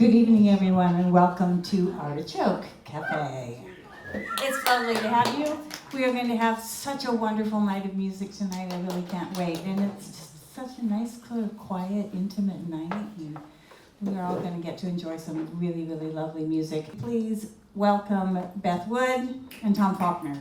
Good evening, everyone, and welcome to Artichoke Cafe. It's lovely to have you. We are going to have such a wonderful night of music tonight. I really can't wait. And it's just such a nice, sort of quiet, intimate night. And we're all going to get to enjoy some really, really lovely music. Please welcome Beth Wood and Tom Faulkner.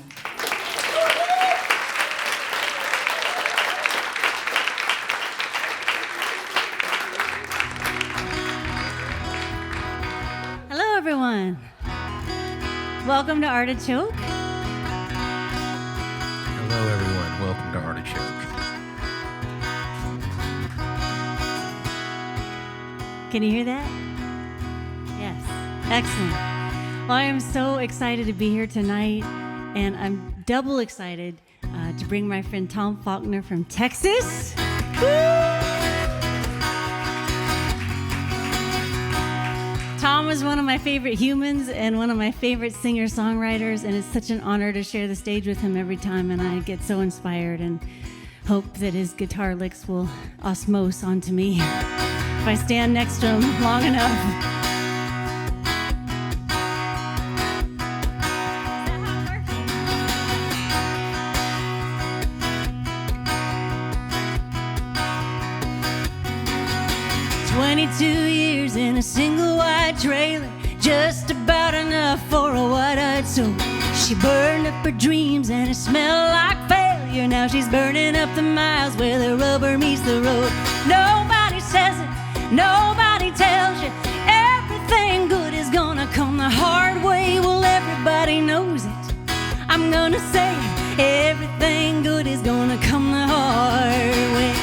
Hello, everyone. Welcome to Artichoke. Hello, everyone. Welcome to Artichoke. Can you hear that? Yes. Excellent. Well, I am so excited to be here tonight, and I'm double excited to bring my friend Tom Faulkner from Texas. Woo! Tom is one of my favorite humans and one of my favorite singer-songwriters, and it's such an honor to share the stage with him every time, and I get so inspired and hope that his guitar licks will osmose onto me if I stand next to him long enough. 22 years in a single wide trailer, just about enough for a wide-eyed soul. She burned up her dreams and it smelled like failure. Now she's burning up the miles where the rubber meets the road. Nobody says it, nobody tells you everything good is gonna come the hard way. Well, everybody knows it. I'm gonna say it, everything good is gonna come the hard way.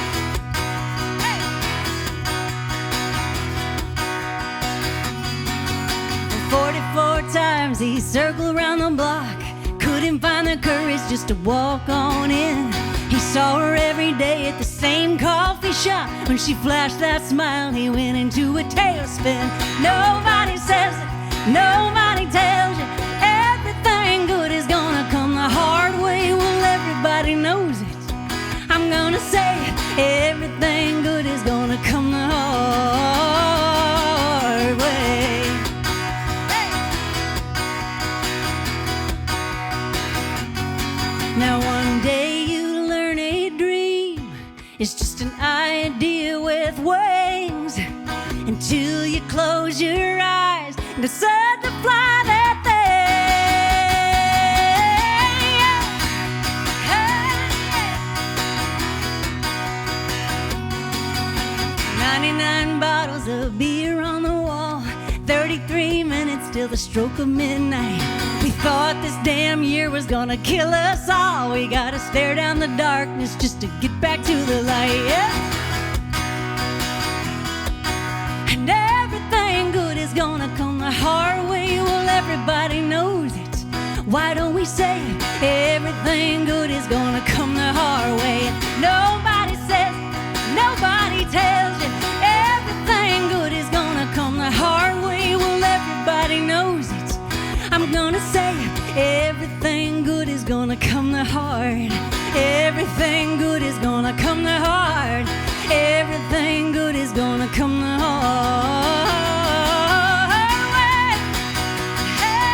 44 times he circled around the block, couldn't find the courage just to walk on in. He saw her every day at the same coffee shop. When she flashed that smile, he went into a tailspin. Nobody says it, nobody tells you everything good is gonna come the hard way. Well, everybody knows it. I'm gonna say it, everything good is gonna come the hard way. Now one day you learn a dream is just an idea with wings, until you close your eyes and decide to fly that thing. 99 bottles of beer on the wall, 33 minutes till the stroke of midnight. We thought this damn year was gonna kill us all. We gotta stare down the darkness just to get back to the light, yeah. And everything good is gonna come the hard way. Well, everybody knows it. Why don't we say it? Everything good is gonna come the hard way. Nobody says, nobody tells you everything good is gonna come the hard way. Well, everybody knows it. I'm gonna say it, everything good is gonna come the hard. Everything good is gonna come the hard. Everything good is gonna come the hard way. Hey,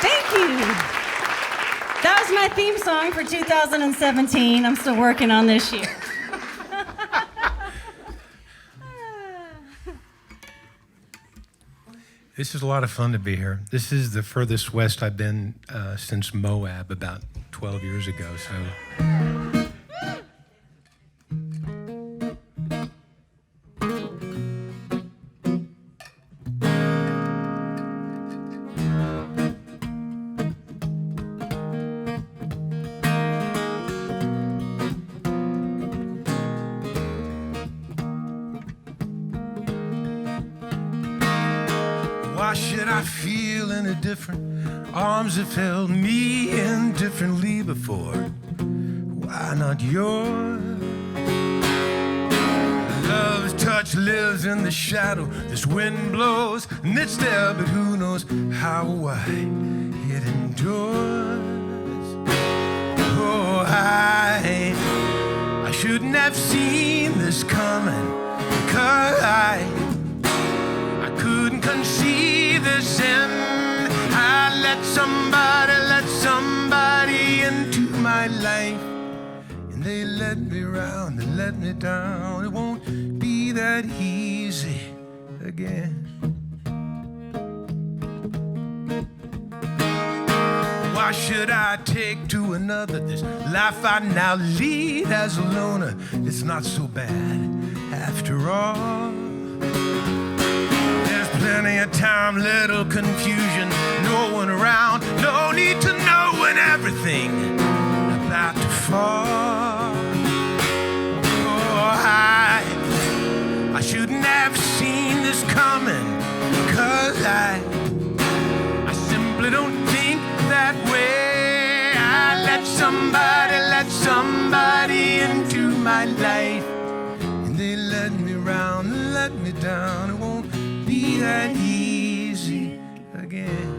Thank you. That was my theme song for 2017. I'm still working on this year. This is a lot of fun to be here. This is the furthest west I've been since Moab about 12 years ago. So. Why should I feel any different? Arms have held me indifferently before. Why not yours? Love's touch lives in the shadow. This wind blows and it's there, but who knows how wide it doors. Oh, I shouldn't have seen this coming, 'cause I couldn't conceive this, and I let somebody into my life, and they let me round, they let me down. It won't be that easy again. Why should I take to another this life I now lead as a loner? It's not so bad after all. There's plenty of time, little confusion, no one around, no need to know when everything about to fall. Oh, I shouldn't have seen this coming, 'cause I simply don't think that way. I let somebody into my life, and they let me round and let me down. It won't be that easy again.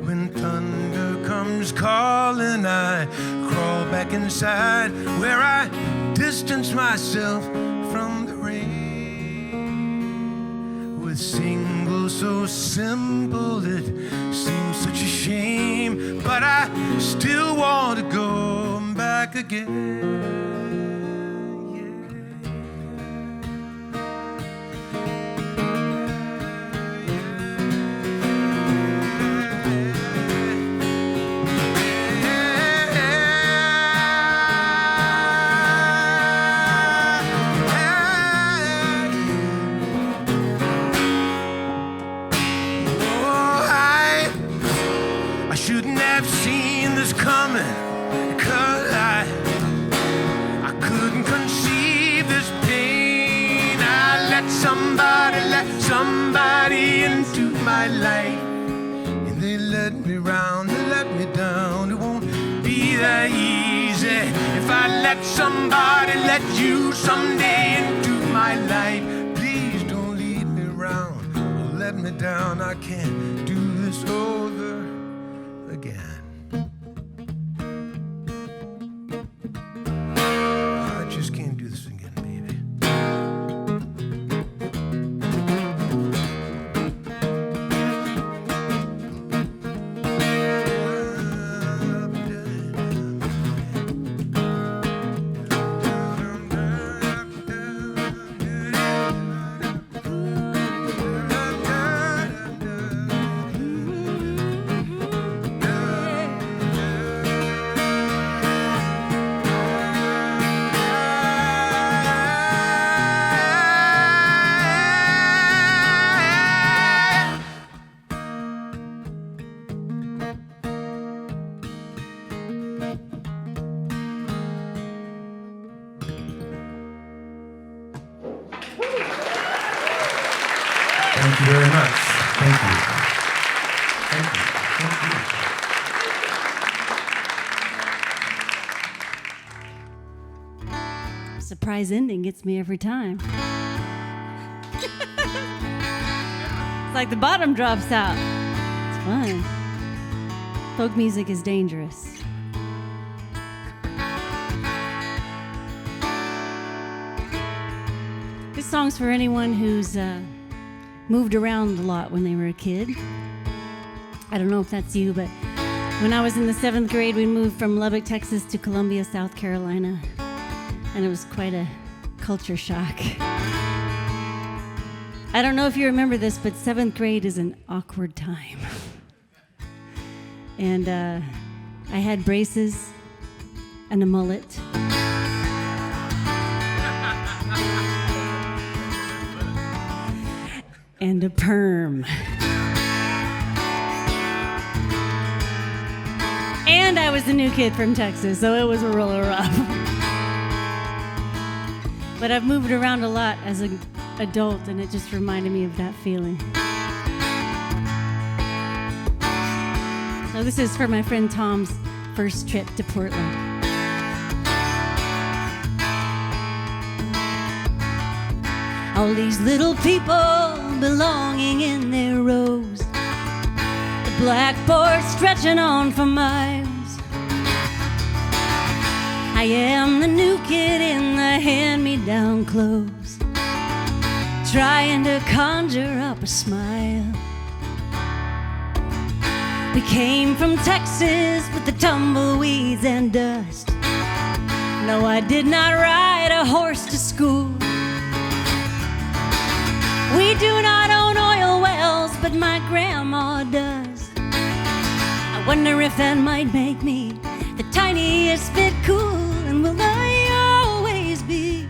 When thunder comes calling, I crawl back inside, where I distance myself from the rain. With singles so simple, it seems such a shame, but I still want to go back again. Somebody into my life, and they let me round, they let me down. It won't be that easy if I let somebody let you someday into my life. Please don't lead me round or let me down. I can't do this over again. I just can't do this again, baby. Thank you very much. Thank you. Thank you. Thank you. Surprise ending gets me every time. It's like the bottom drops out. It's fun. Folk music is dangerous. This song's for anyone who's moved around a lot when they were a kid. I don't know if that's you, but when I was in the 7th grade, we moved from Lubbock, Texas to Columbia, South Carolina. And it was quite a culture shock. I don't know if you remember this, but 7th grade is an awkward time. And I had braces and a mullet. And a perm. And I was the new kid from Texas, so it was a roller rough. But I've moved around a lot as an adult, and it just reminded me of that feeling. So this is for my friend Tom's first trip to Portland. All these little people belonging in their rows. The blackboard stretching on for miles. I am the new kid in the hand-me-down clothes, trying to conjure up a smile. We came from Texas with the tumbleweeds and dust. No, I did not ride a horse to school. We do not own oil wells, but my grandma does. I wonder if that might make me the tiniest bit cool. And will I always be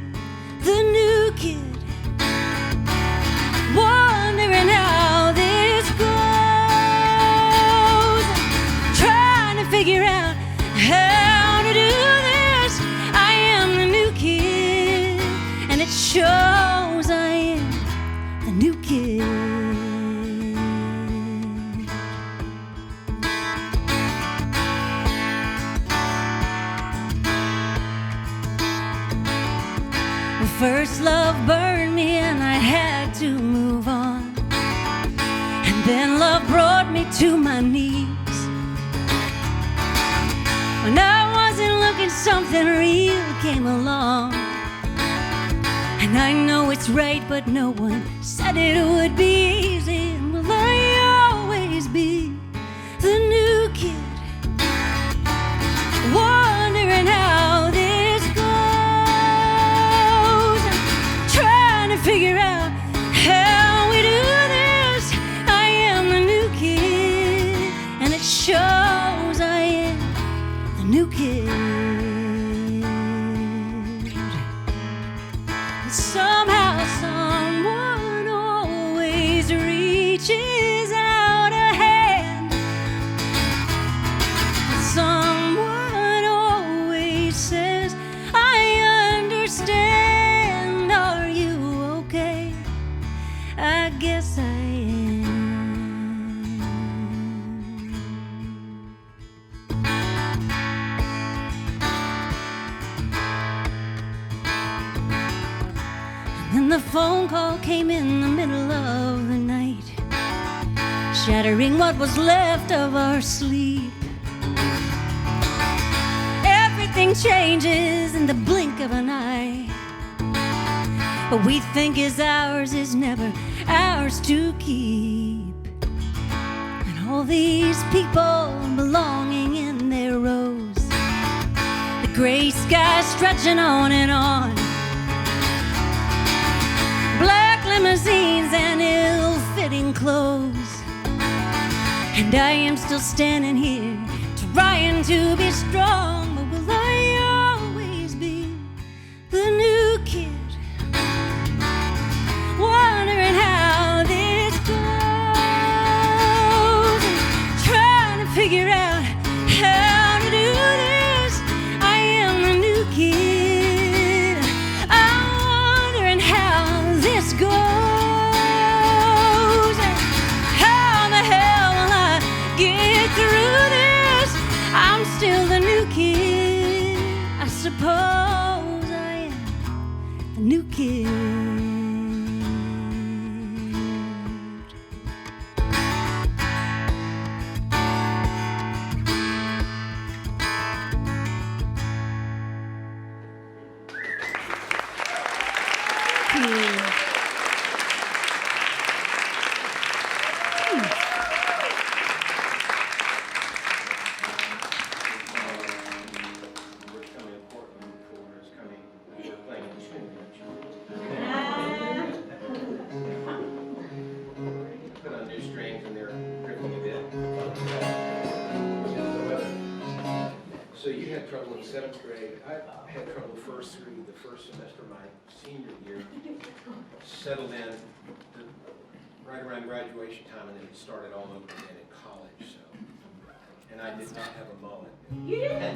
the new kid, wondering how this goes, trying to figure out how to do this. I am the new kid, and it shows I am the new kid. First love burned me and I had to move on. And then love brought me to my knees. When I wasn't looking, something real came along. And I know it's right, but no one said it would be easy. And will I always be the new kid, wondering how this goes, figure out how we do this. I am the new kid, and it shows I am the new kid. And somehow someone always reaches out a hand. And someone always says, I understand. I guess I am. And then the phone call came in the middle of the night, shattering what was left of our sleep. Everything changes in the blink of an eye. What we think is ours is never ours to keep. And all these people belonging in their rows, the gray sky stretching on and on, black limousines and ill-fitting clothes. And I am still standing here trying to be strong. But will I always be the new kid, wondering how this goes, trying to figure out how to do this. I am the new kid, I'm wondering how this goes. How the hell will I get through this? I'm still the new kid, I suppose I am the new kid. So you had trouble in 7th grade. I had trouble first through the first semester of my senior year. Settled in right around graduation time, and then it started all over again in college. So, and I did not have a mullet. You did?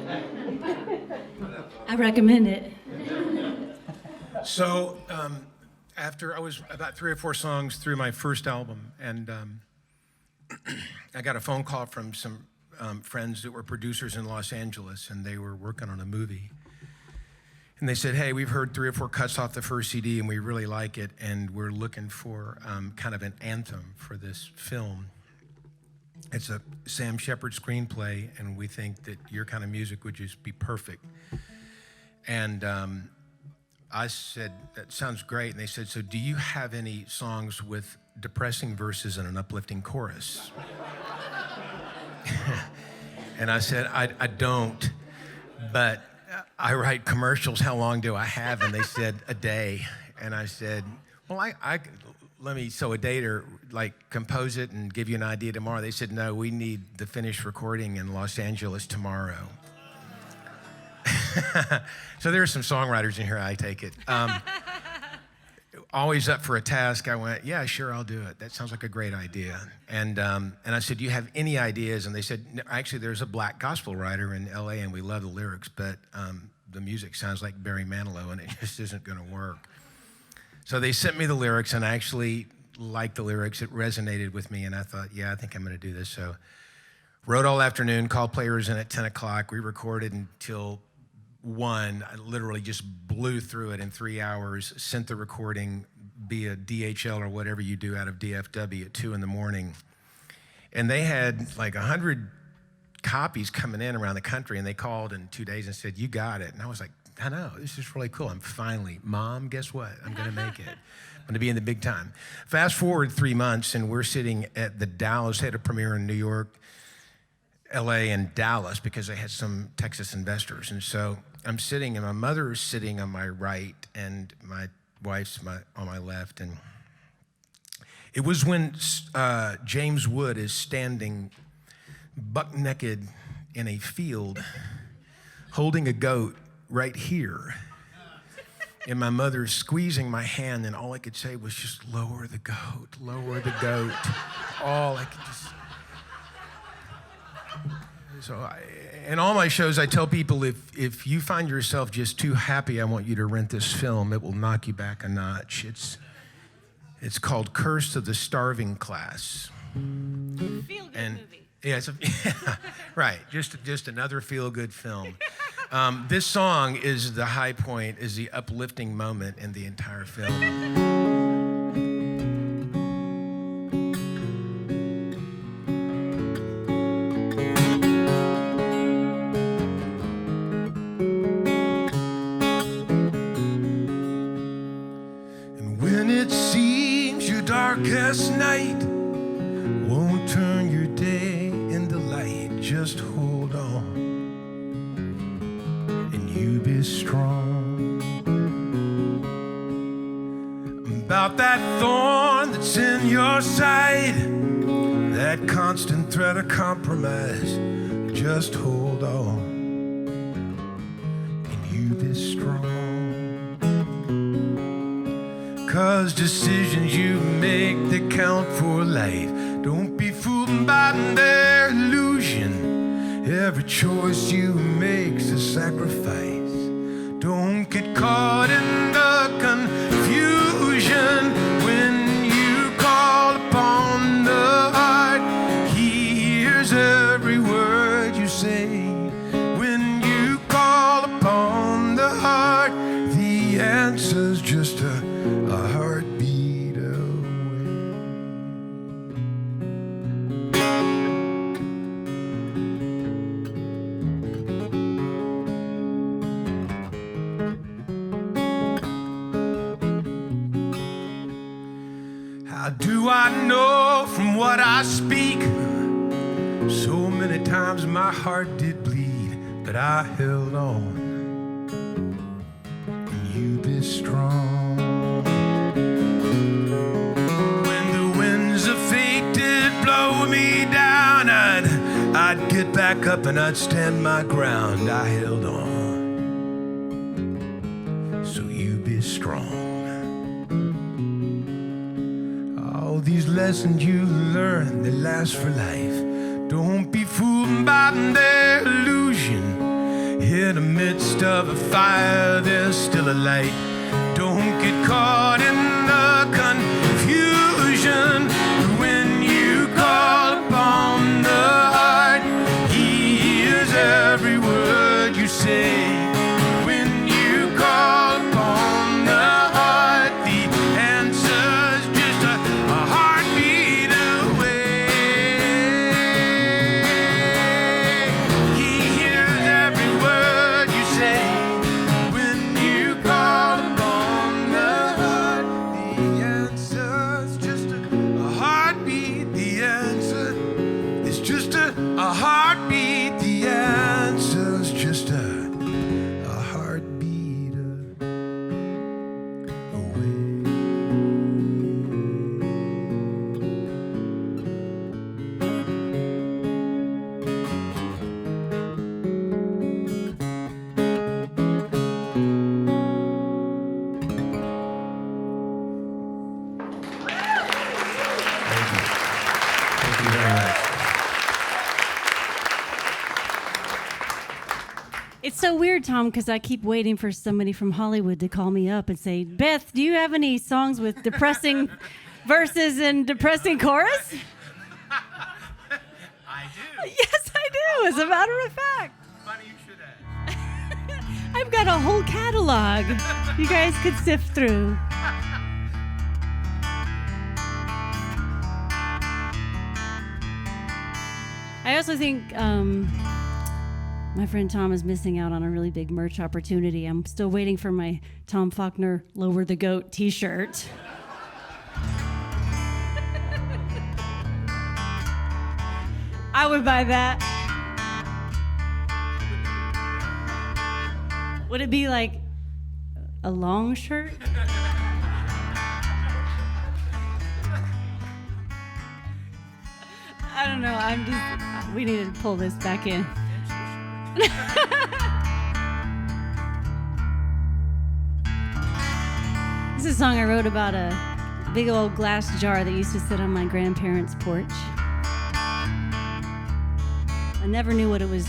I recommend it. So after I was about 3 or 4 songs through my first album, and I got a phone call from some friends that were producers in Los Angeles, and they were working on a movie. And they said, hey, we've heard 3 or 4 cuts off the first CD, and we really like it, and we're looking for kind of an anthem for this film. It's a Sam Shepard screenplay, and we think that your kind of music would just be perfect. And I said, that sounds great. And they said, so do you have any songs with depressing verses and an uplifting chorus? And I said, I don't, but I write commercials. How long do I have? And they said, a day. And I said, well, let me, so a day to like compose it and give you an idea tomorrow. They said, no, we need the finished recording in Los Angeles tomorrow. So there are some songwriters in here, I take it. Always up for a task, I went, yeah, sure, I'll do it. That sounds like a great idea. And I said, do you have any ideas? And they said, no, actually, there's a black gospel writer in LA, and we love the lyrics, but the music sounds like Barry Manilow, and it just isn't gonna work. So they sent me the lyrics, and I actually liked the lyrics. It resonated with me, and I thought, yeah, I think I'm gonna do this. So wrote all afternoon, called players in at 10 o'clock. We recorded until 1. I literally just blew through it in 3 hours, sent the recording via DHL or whatever you do out of DFW at 2 in the morning. And they had like 100 copies coming in around the country, and they called in 2 days and said, you got it. And I was like, I know, this is really cool. I'm finally, Mom, guess what? I'm gonna make it. I'm gonna be in the big time. Fast forward 3 months, and we're sitting at the Dallas, had a premiere in New York, LA, and Dallas, because they had some Texas investors. And so I'm sitting, and my mother is sitting on my right, and my wife's on my left. And it was when James Wood is standing buck naked in a field, holding a goat right here. And my mother's squeezing my hand, and all I could say was just lower the goat, lower the goat. All I could just... So in all my shows, I tell people, if you find yourself just too happy, I want you to rent this film. It will knock you back a notch. It's called Curse of the Starving Class. Feel-good movie. Yeah, right. Just another feel-good film. This song is the high point, is the uplifting moment in the entire film. Darkest night won't turn your day into light. Just hold on, and you be strong. About that thorn that's in your side, that constant threat of compromise. Just hold on, and you be strong. 'Cause decisions you make that count for life. Don't be fooled by their illusion. Every choice you make's a sacrifice. Don't get caught in the confusion. When you call upon the heart, He hears every word you say. When you call upon the heart, the answer's just a heartbeat away. How do I know from what I speak? So many times my heart did bleed, but I held on, and you be strong. Me down, I'd get back up and I'd stand my ground. I held on, so you be strong. All these lessons you learn, they last for life. Don't be fooled by their illusion. In the midst of a fire, there's still a light. Don't get caught in the confusion. When you call upon the heart, He hears every word you say. When you call It's so weird, Tom, because I keep waiting for somebody from Hollywood to call me up and say, Beth, do you have any songs with depressing verses and depressing chorus? I do. Yes, I do, as a matter of fact. Funny you should ask. I've got a whole catalog you guys could sift through. I also think my friend Tom is missing out on a really big merch opportunity. I'm still waiting for my Tom Faulkner Lower the Goat t-shirt. I would buy that. Would it be like a long shirt? I don't know. We need to pull this back in. This is a song I wrote about a big old glass jar that used to sit on my grandparents' porch. I never knew what it was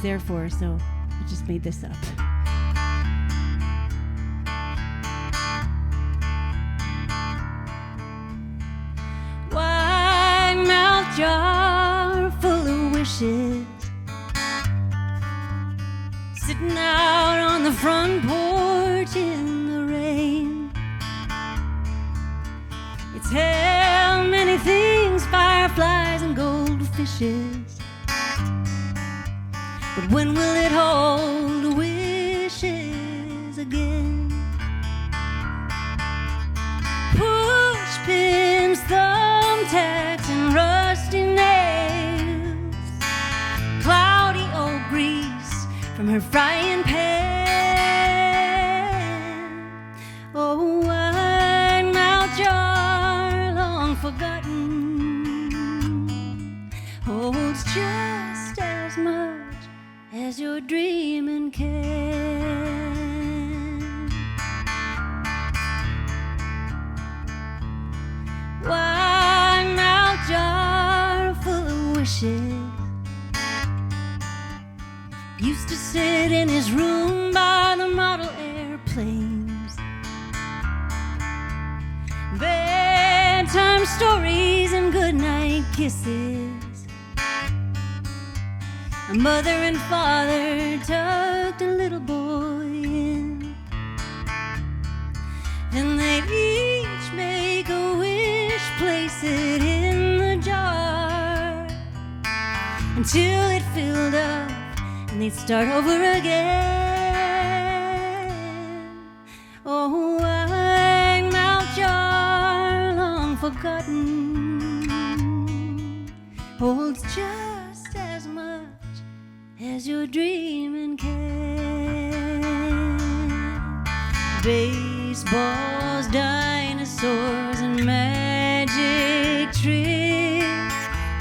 there for, so I just made this up. Wide mouth jar full of wishes, sitting out on the front porch in the rain. It's held many things, fireflies and goldfishes. But when will it hold wishes again? Push pins, thumbtacks, and rusty nails, cloudy old grease from her frying pan. Oh, wide mouth jar, long forgotten, holds just as much as your dreaming can. Wide mouth jar full of wishes, used to sit in his room by the model airplanes. Bedtime stories and goodnight kisses. A mother and father tucked a little boy in, and they'd each make a wish, place it in the jar until it filled up, and they'd start over again. Oh, wide mouth jar, long forgotten, holds just as much as your dreaming can. Baseballs, dinosaurs, and magic tricks,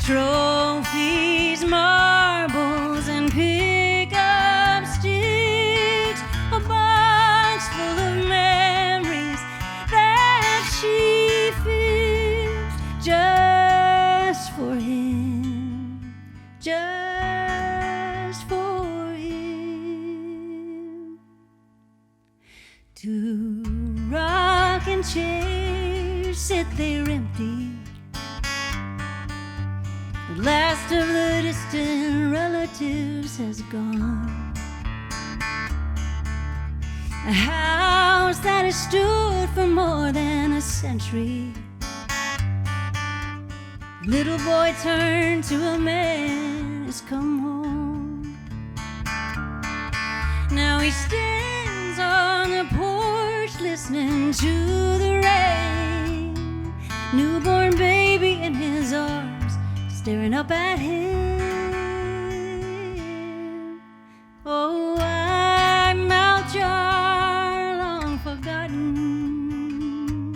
trophies, marbles, and pick-up sticks, a box full of memories that she feels just for him, just for him. Two rocking chairs sit there empty, the last of the distant relatives has gone. A house that has stood for more than a century. Little boy turned to a man, has come home. Now he stands on the porch listening to the rain. Newborn baby in his arms, staring up at him. Oh, wide mouth jar, long forgotten.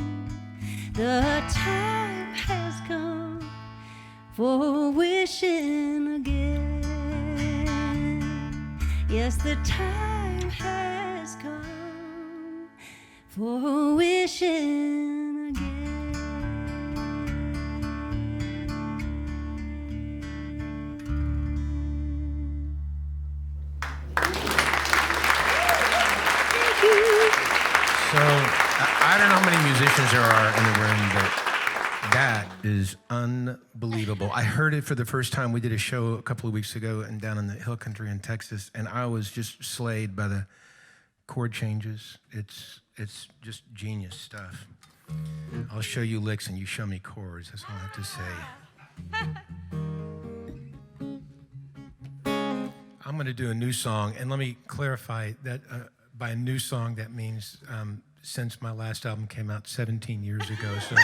The time has come for wishing again. Yes, the time has come for wishing again. musicians there are in the room, but that is unbelievable. I heard it for the first time. We did a show a couple of weeks ago and down in the hill country in Texas, and I was just slayed by the chord changes. It's just genius stuff. I'll show you licks and you show me chords. That's all I have to say. I'm going to do a new song, and let me clarify that by a new song, that means since my last album came out 17 years ago. So.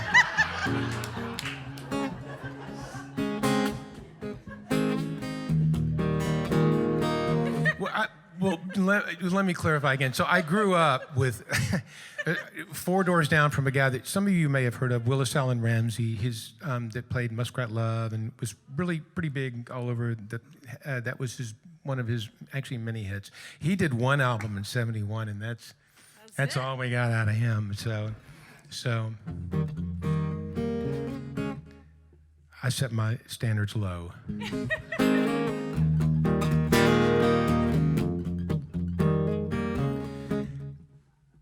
Let me clarify again. So I grew up with 4 doors down from a guy that some of you may have heard of, Willis Allen Ramsey. His that played Muskrat Love and was really pretty big all over. That was one of his actually many hits. He did one album in '71, and that's all we got out of him. So I set my standards low.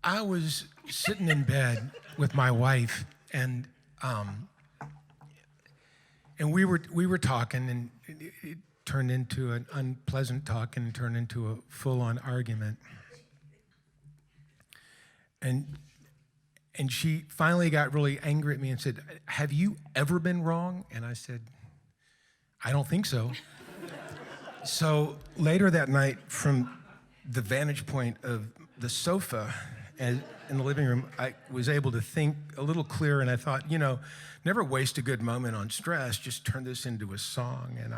I was sitting in bed with my wife, and we were talking, and it turned into an unpleasant talk and turned into a full-on argument. And she finally got really angry at me and said, "Have you ever been wrong?" And I said, "I don't think so." So later that night, from the vantage point of the sofa and in the living room, I was able to think a little clearer, and I thought, never waste a good moment on stress, just turn this into a song. And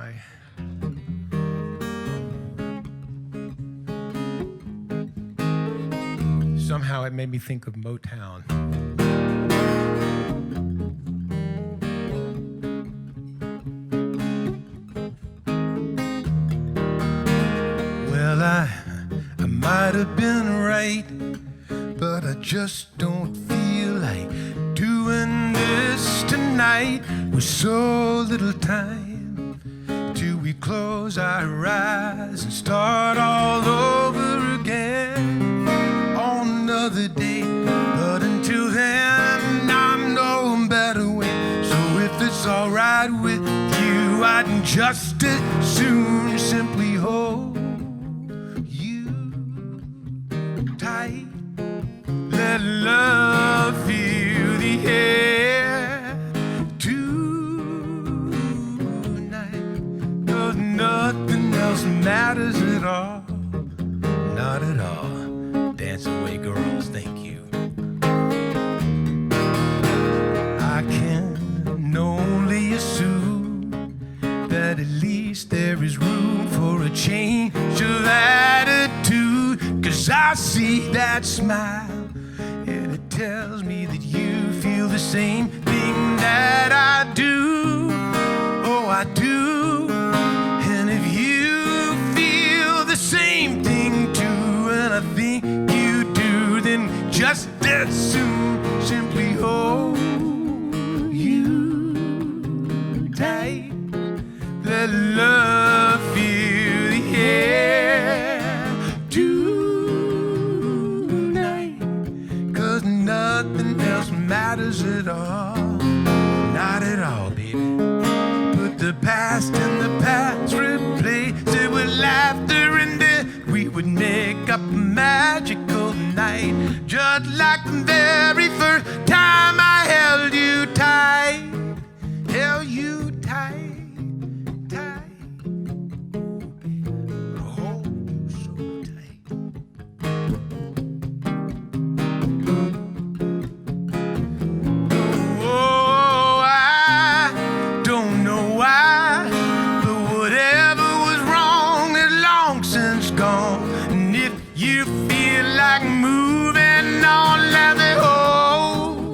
somehow it made me think of Motown. Well, I might have been right, but I just don't feel like doing this tonight. With so little time till we close our eyes and start all over again on another day. But until then, I know a better way. So if it's alright with you, I'd just as soon simply hold you tight. Let love fill the air tonight, 'cause nothing else matters at all, not at all. Dance away, girls, thank you. I can only assume that at least there is room for a change of attitude, 'cause I see that smile, and it tells me that you feel the same thing that I do. Oh, I do. And if you feel the same thing too, and I think you do, then just as soon simply hold you tight. Let love fill the air tonight, 'cause nothing else matters at all, not at all, baby. Put the past in the past, replace it with laughter, and then we would make up a magical night, just like the very first time I held you tight, held you tight, tight. Oh, so tight. Oh, I don't know why, but whatever was wrong is long since gone. And if you feel like moving on, let me hold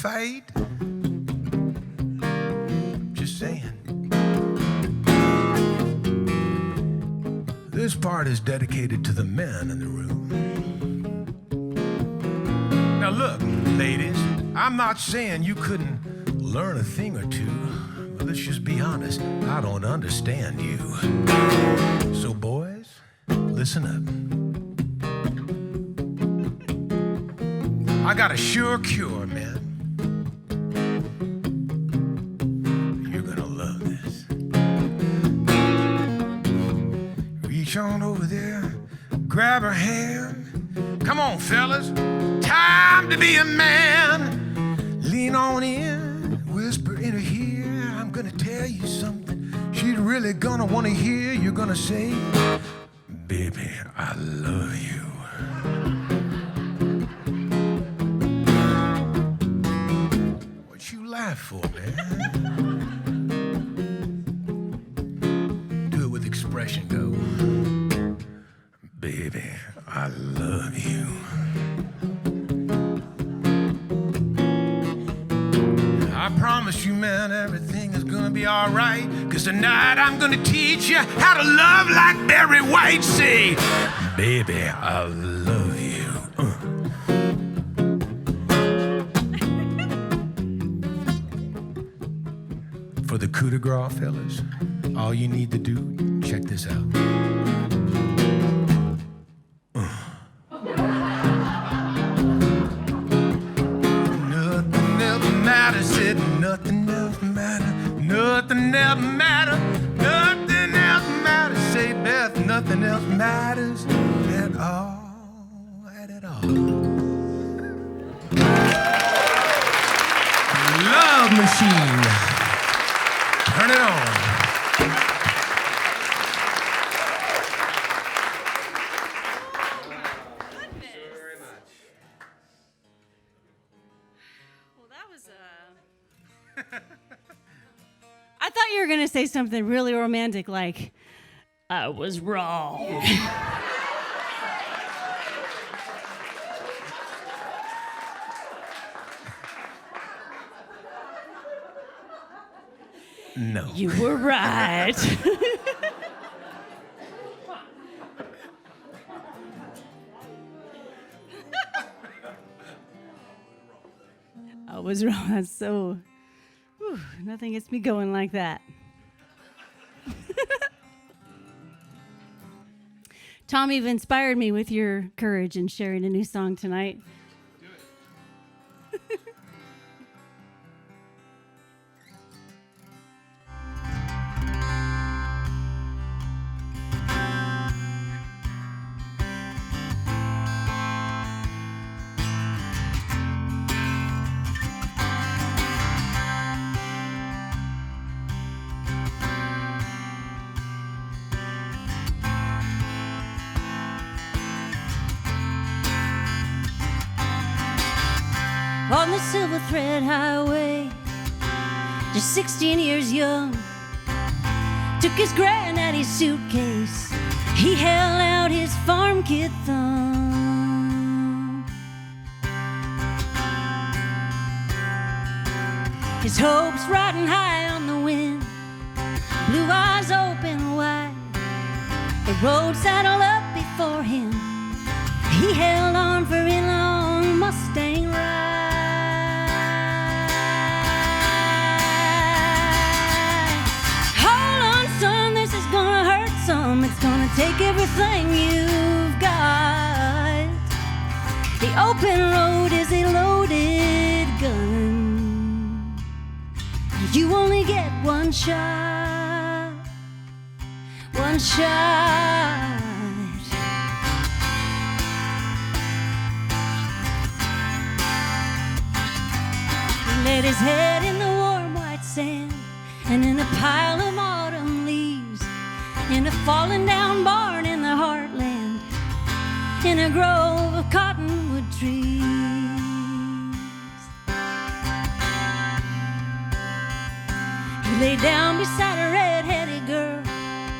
fight. Just saying. This part is dedicated to the men in the room. Now look, ladies, I'm not saying you couldn't learn a thing or two, but let's just be honest, I don't understand you. So boys, listen up. I got a sure cure, man. You're gonna love this. Reach on over there, grab her hand. Come on, fellas, time to be a man. Lean on in, whisper in her ear. I'm gonna tell you something she's really gonna wanna hear. You're gonna say, baby, I love you. What you laugh for, man? Do it with expression, go. Baby, I love you. I promise you, man, everything is gonna be all right. 'Cause tonight I'm gonna teach you how to love like Barry White. Say, baby, I love you. For the coup de grace, fellas, all you need to do, check this out. Nothing else matters, said nothing else matters. Nothing else matters. Nothing else matters. Say, Beth, nothing else matters at all. At all. Love machine. Turn it on. Well, that was I thought you were going to say something really romantic like, I was wrong. No. You were right. I was wrong. That's so... Whew, nothing gets me going like that. Tom, you've inspired me with your courage in sharing a new song tonight. On the silver thread highway, just 16 years young, took his granddaddy's suitcase, he held out his farm kid thumb. His hopes riding high on the wind, blue eyes open wide, the road saddled up before him, he held on for a long Mustang ride. It's gonna take everything you've got. The open road is a loaded gun. You only get one shot. One shot. He laid his head in the warm white sand and in a pile of autumn leaves, in a fallen down barn in the heartland, in a grove of cottonwood trees. He lay down beside a red-headed girl,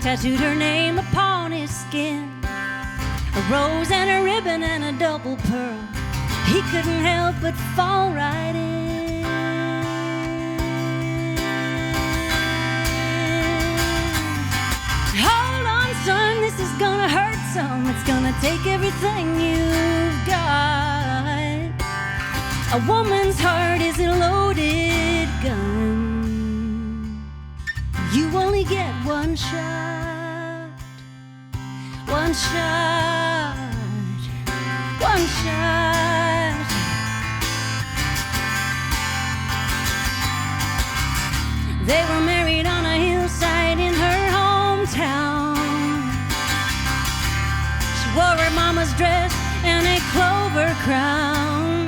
tattooed her name upon his skin, a rose and a ribbon and a double pearl. He couldn't help but fall right in. it's gonna take everything you've got. A woman's heart is a loaded gun. You only get one shot. One shot. One shot. They were married on a hillside in her hometown. She wore her mama's dress and a clover crown.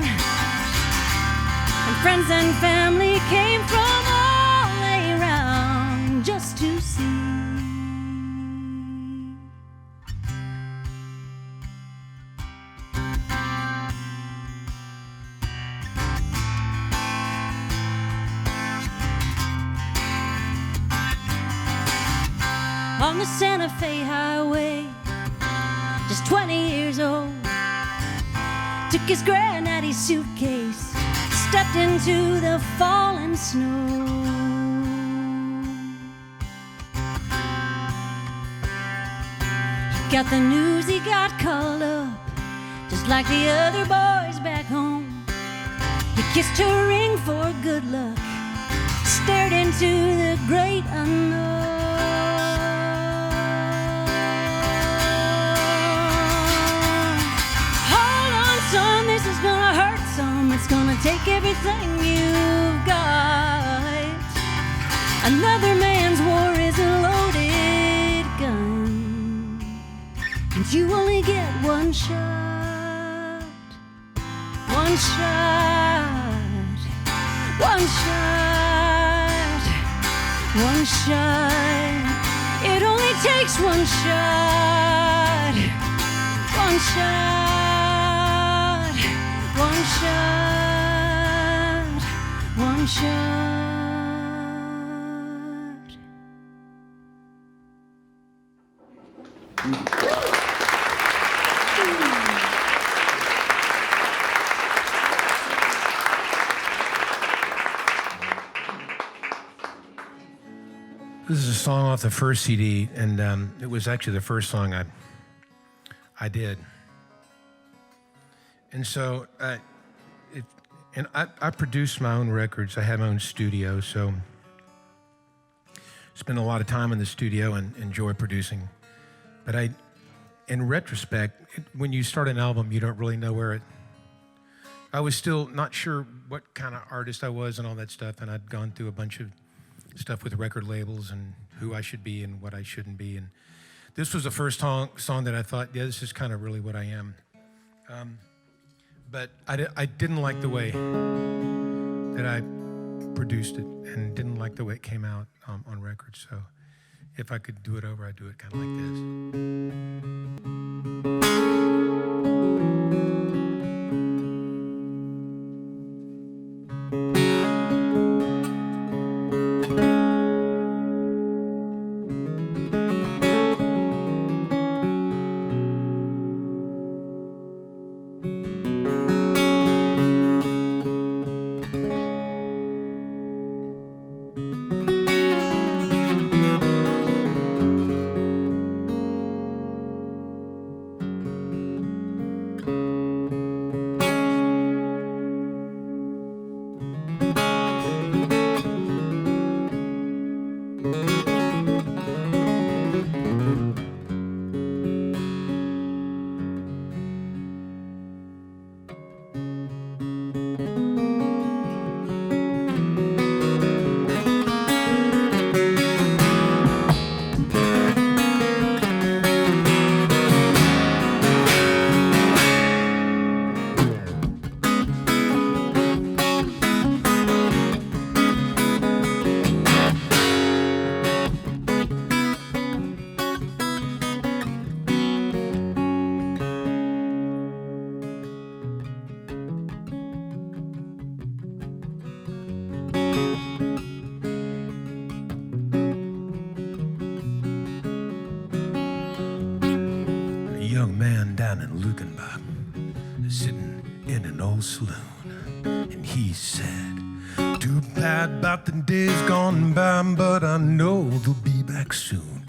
And friends and family came from all around just to see. On the Santa Fe highway, just 20 years old, took his granddaddy's suitcase, stepped into the falling snow. He got the news, he got called up, just like the other boys back home. He kissed her ring for good luck, stared into the great unknown. Son, this is gonna hurt some. It's gonna take everything you've got. Another man's war is a loaded gun, and you only get one shot. One shot. One shot. One shot. It only takes one shot. One shot. One shot, one shot. This is a song off the first CD, and it was actually the first song I did. And so, I produce my own records. I have my own studio, so spend a lot of time in the studio and enjoy producing. But in retrospect, when you start an album, you don't really know I was still not sure what kind of artist I was and all that stuff, and I'd gone through a bunch of stuff with record labels and who I should be and what I shouldn't be. And this was the first song that I thought, yeah, this is kind of really what I am. But I didn't like the way that I produced it and didn't like the way it came out on record. So if I could do it over, I'd do it kind of like this. Saloon, and he said, too bad about the days gone by, but I know they'll be back soon.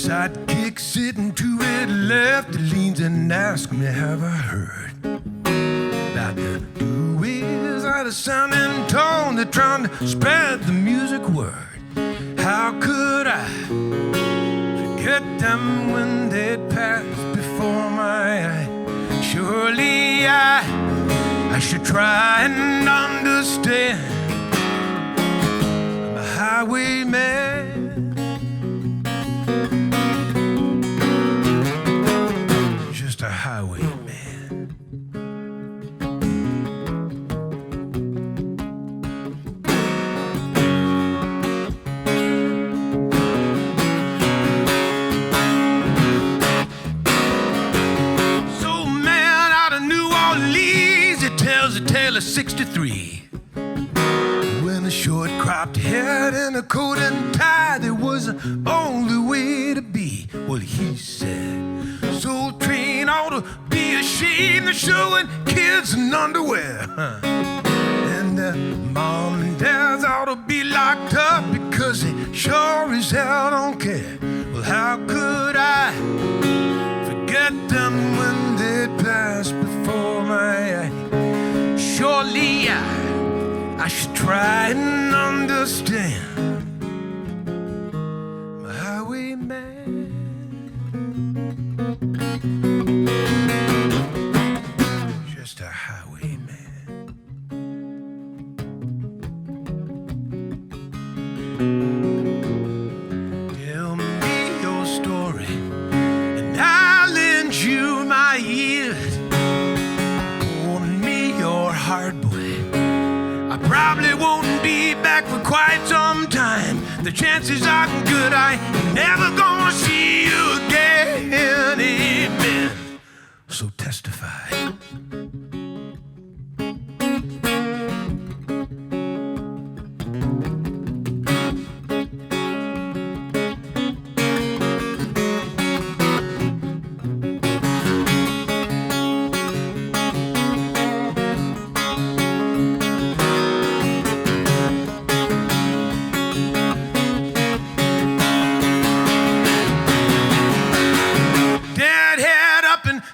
sidekick sitting to his left, he leans and asks me, have I heard about the new ways of the sound and tone? They're trying to spread the music word. How could I forget them when they'd passed before my eyes? Surely I should try and understand. I'm a highwayman. Just a highwayman. So man out of New Orleans, it tells a tale of 63. When a short-cropped head and a coat and tie, there was the only way to be. Well, he said, Soul Train ought to be ashamed of showing kids in underwear. And mom and dads ought to be locked up because they sure as hell don't care. Well, how could I forget them when they passed before my eyes? Surely I should try and understand. I'm a highwayman. Just a highwayman. Tell me your story and I'll lend you my ears. Pour me your heart, boy. I probably won't be back for quite some time. The chances are good I ain't never gonna see you again. Amen. So testify.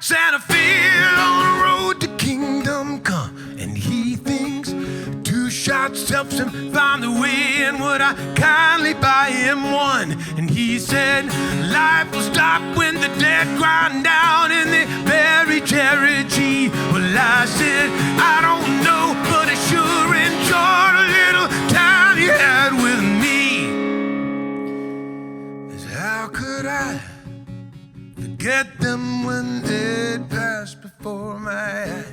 Santa Fe on the road to kingdom come, and he thinks 2 shots helps him find the way. And would I kindly buy him one? And he said, life will stop when the dead grind down and they bury Jerry G. Well, I said, I don't know, but I sure enjoyed a little time you had with me. 'Cause how could I forget them when they'd passed before my eyes?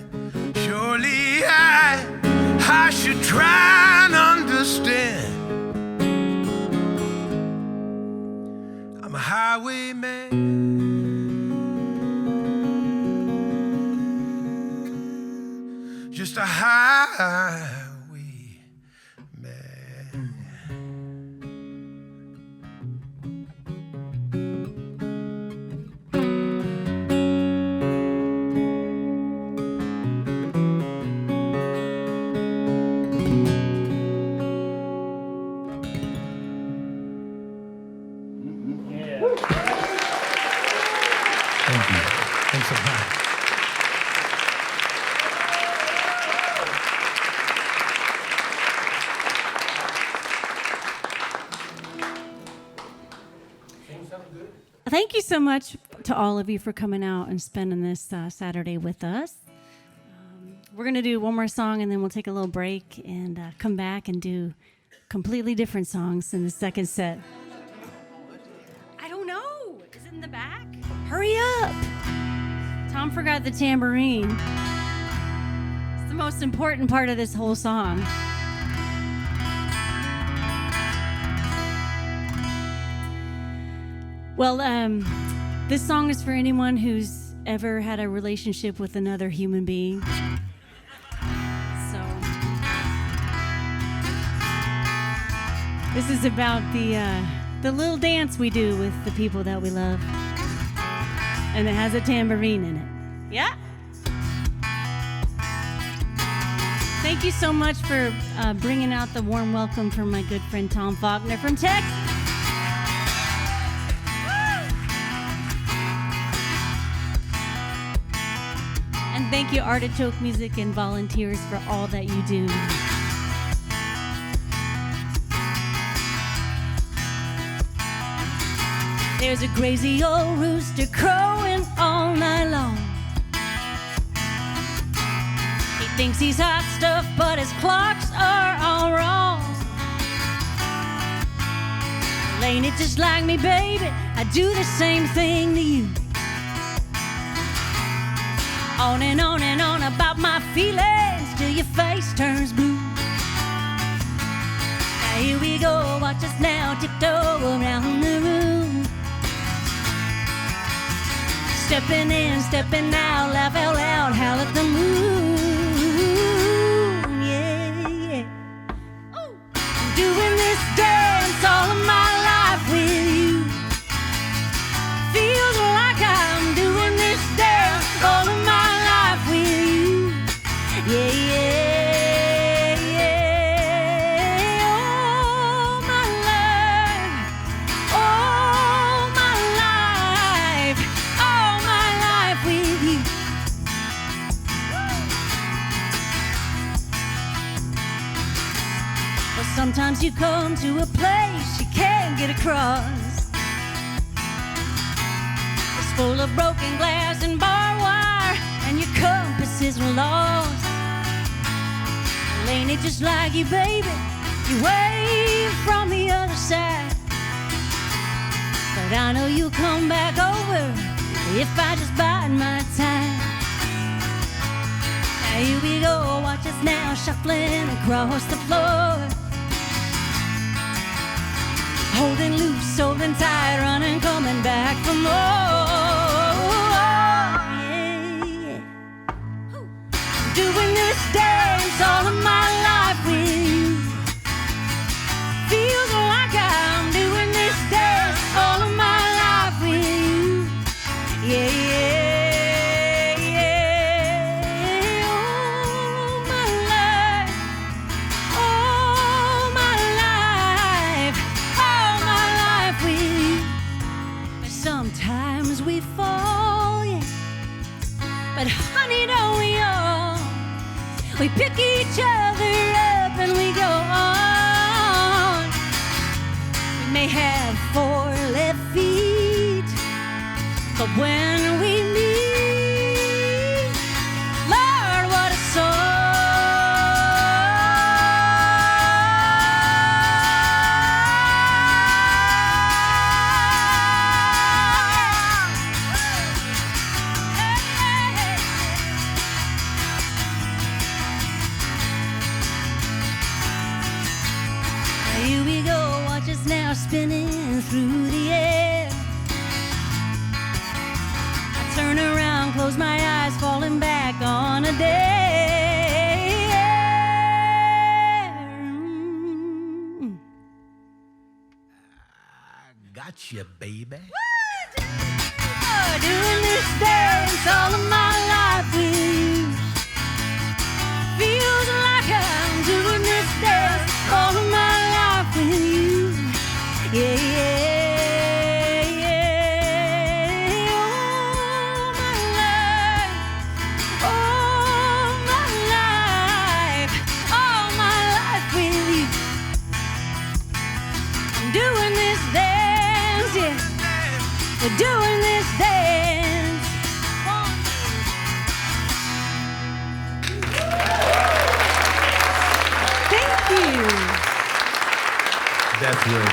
Surely I should try and understand. I'm a highwayman. Just a highwayman. Thank you. Thanks so much. Thank you so much to all of you for coming out and spending this Saturday with us. We're going to do one more song and then we'll take a little break and come back and do completely different songs in the second set. I don't know. Is it in the back? Hurry up. Tom forgot the tambourine. It's the most important part of this whole song. Well, this song is for anyone who's ever had a relationship with another human being. So, this is about the little dance we do with the people that we love. And it has a tambourine in it. Yeah? Thank you so much for bringing out the warm welcome from my good friend Tom Faulkner from Texas. Woo! And thank you, Artichoke Music and volunteers, for all that you do. There's a crazy old rooster crowing all night long. He thinks he's hot stuff, but his clocks are all wrong. Well, ain't it just like me, baby? I do the same thing to you. On and on about my feelings till your face turns blue. Now here we go, watch us now tiptoe around the room. Stepping in, stepping out, laugh out loud, howl at the moon. Yeah, yeah. Ooh. I'm doing this dance all of my life with you. Feels like I'm doing this dance all of my life with you. Yeah, yeah, yeah. Oh, my life. Oh, my life. All my life with you. Well, sometimes you come to a place you can't get across. It's full of broken glass and barbed wire, and your compass is lost. Well, ain't it just like you, baby? You wave from the other side. But I know you'll come back over if I just bide my time. Now here we go, watch us now shuffling across the floor. Holding loose, holding tight, running, coming back for more. Yeah, yeah. I'm doing this dance all of my life with you. Feels like I'm doing this dance all of my life with you. Yeah, yeah, yeah. Oh, my life. Oh, my life. All my life with you. But sometimes we fall, yeah. But honey, don't we all? We pick each other up and we go on. We may have 4 left feet, but when we meet, Lord, what a Here we go, watch us now spinning through the air. I turn around, close my eyes, falling back on a dare. I got you, baby. Oh, doing this dance all of my life with you. Feels like I'm doing this dance all of my life with you. Yeah, yeah, yeah. Oh, my life, all my life with you. I'm doing this dance, yeah. We're doing this dance. Thank you. Beth Wood.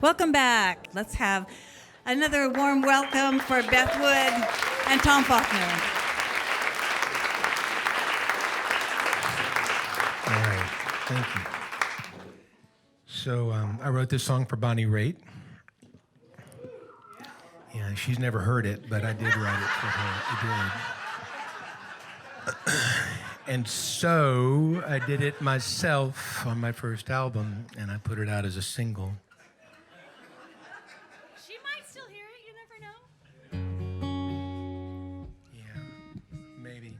Welcome back. Let's have another warm welcome for Beth Wood and Tom Faulkner. All right, thank you. So I wrote this song for Bonnie Raitt. Yeah, she's never heard it, but I did write it for her. I did. And so I did it myself on my first album, and I put it out as a single. She might still hear it, you never know. Yeah, maybe.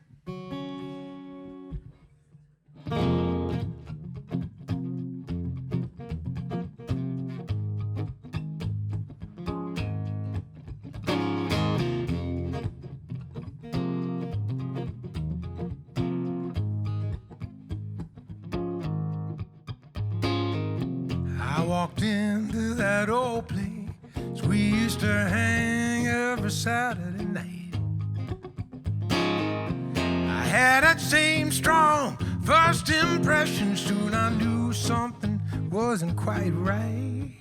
walked into that old place we used to hang every Saturday night. I had that same strong first impression. Soon I knew something wasn't quite right.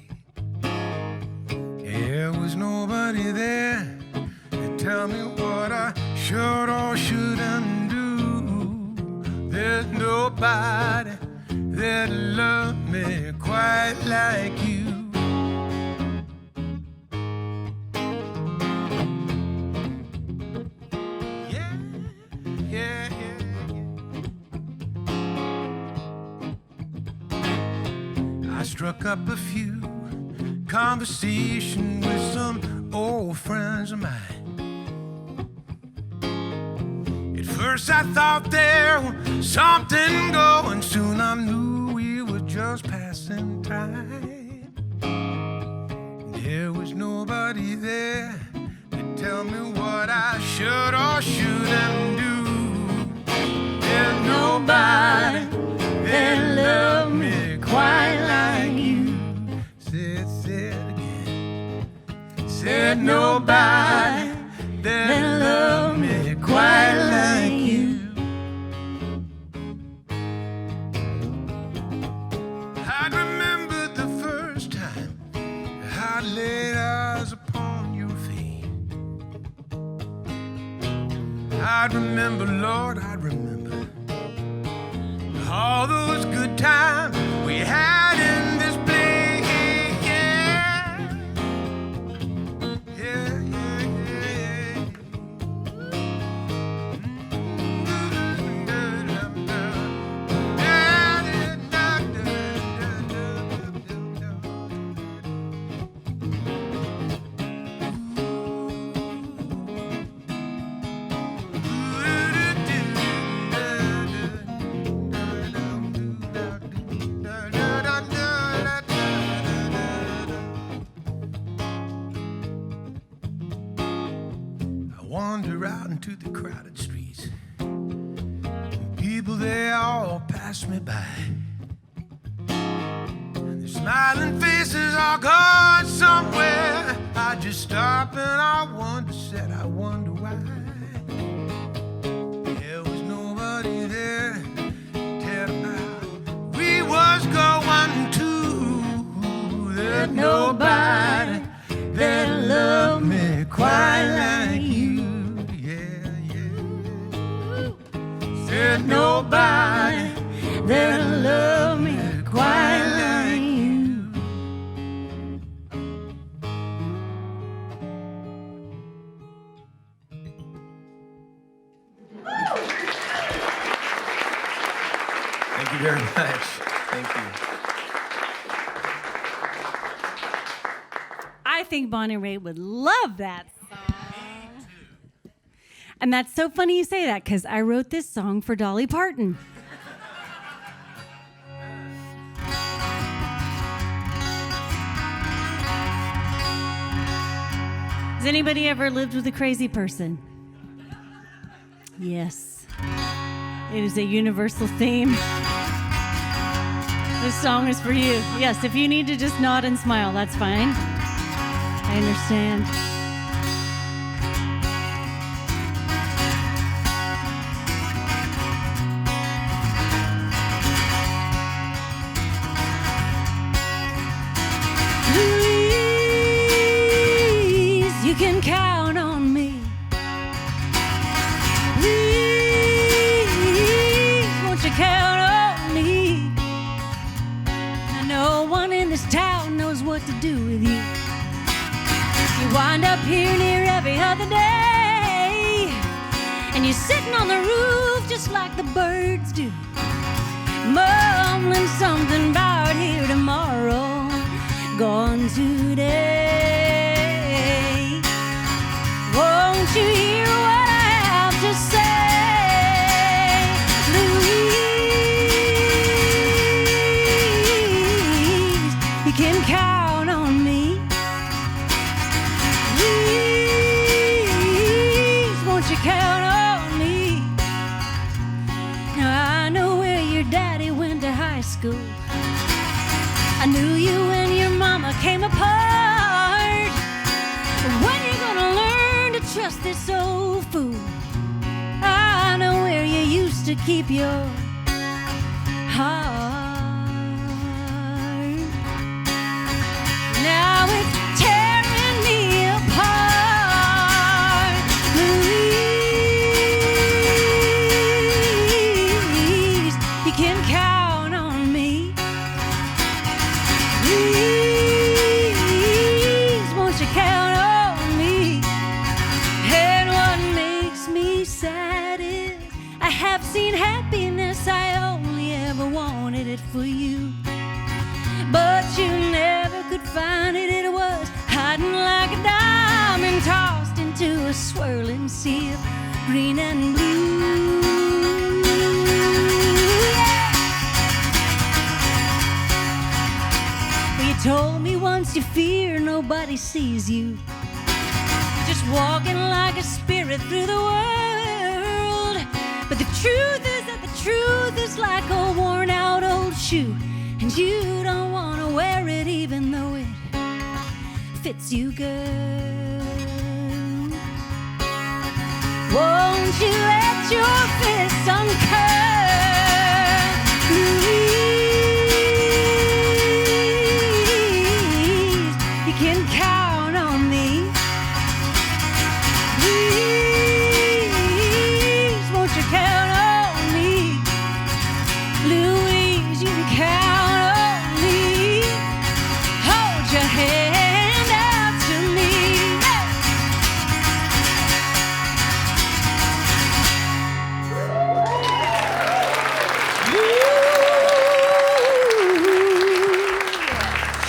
There was nobody there to tell me what I should or shouldn't do. There's nobody that loved me quite like you. Yeah, yeah, yeah, yeah. I struck up a few conversation with some old friends of mine. At first I thought there was something going. Soon I knew we were just passing time. There was nobody there to tell me what I should or shouldn't do. There's nobody that loved me quite like you. Said again. Said nobody that loved me quite like you. I remember the first time I laid eyes upon your face. I'd remember, Lord, I'd remember all those good times we had in this place. Wander out into the crowded streets. People, they all pass me by. Their smiling faces are gone somewhere. I just stop and I wonder, said I wonder why. There was nobody there to tell about we was going to. There's nobody that loved me quite like you. There's nobody that love me quite like you. Thank you very much. Thank you. I think Bonnie Raitt would love that song. And that's so funny you say that, because I wrote this song for Dolly Parton. Has anybody ever lived with a crazy person? Yes. It is a universal theme. This song is for you. Yes, if you need to just nod and smile, that's fine. I understand. You can count on me. Please, won't you count on me? Now, no one in this town knows what to do with you. You wind up here near every other day, and you're sitting on the roof just like the birds do, mumbling something about here tomorrow, gone today. Won't you hear what I have to say, Louise? You can count on me. Please, won't you count on me? Now I know where your daddy went to high school. I knew you when you came apart. When you gonna learn to trust this old fool? I know where you used to keep your heart. Now it's tearing me apart. Louise, you can count on me. Please, won't you count on me? And what makes me sad is I have seen happiness, I only ever wanted it for you. But you never could find it, it was hiding like a diamond tossed into a swirling sea of green and blue. But you told me once you fear nobody sees you, just walking like a spirit through the world. But the truth is that the truth is like a worn out old shoe, and you don't want to wear it even though it fits you good. Won't you let your fists uncurl? Please, you can count on me. Please, won't you count on me? Louise, you can count on me. Hold your hand out to me.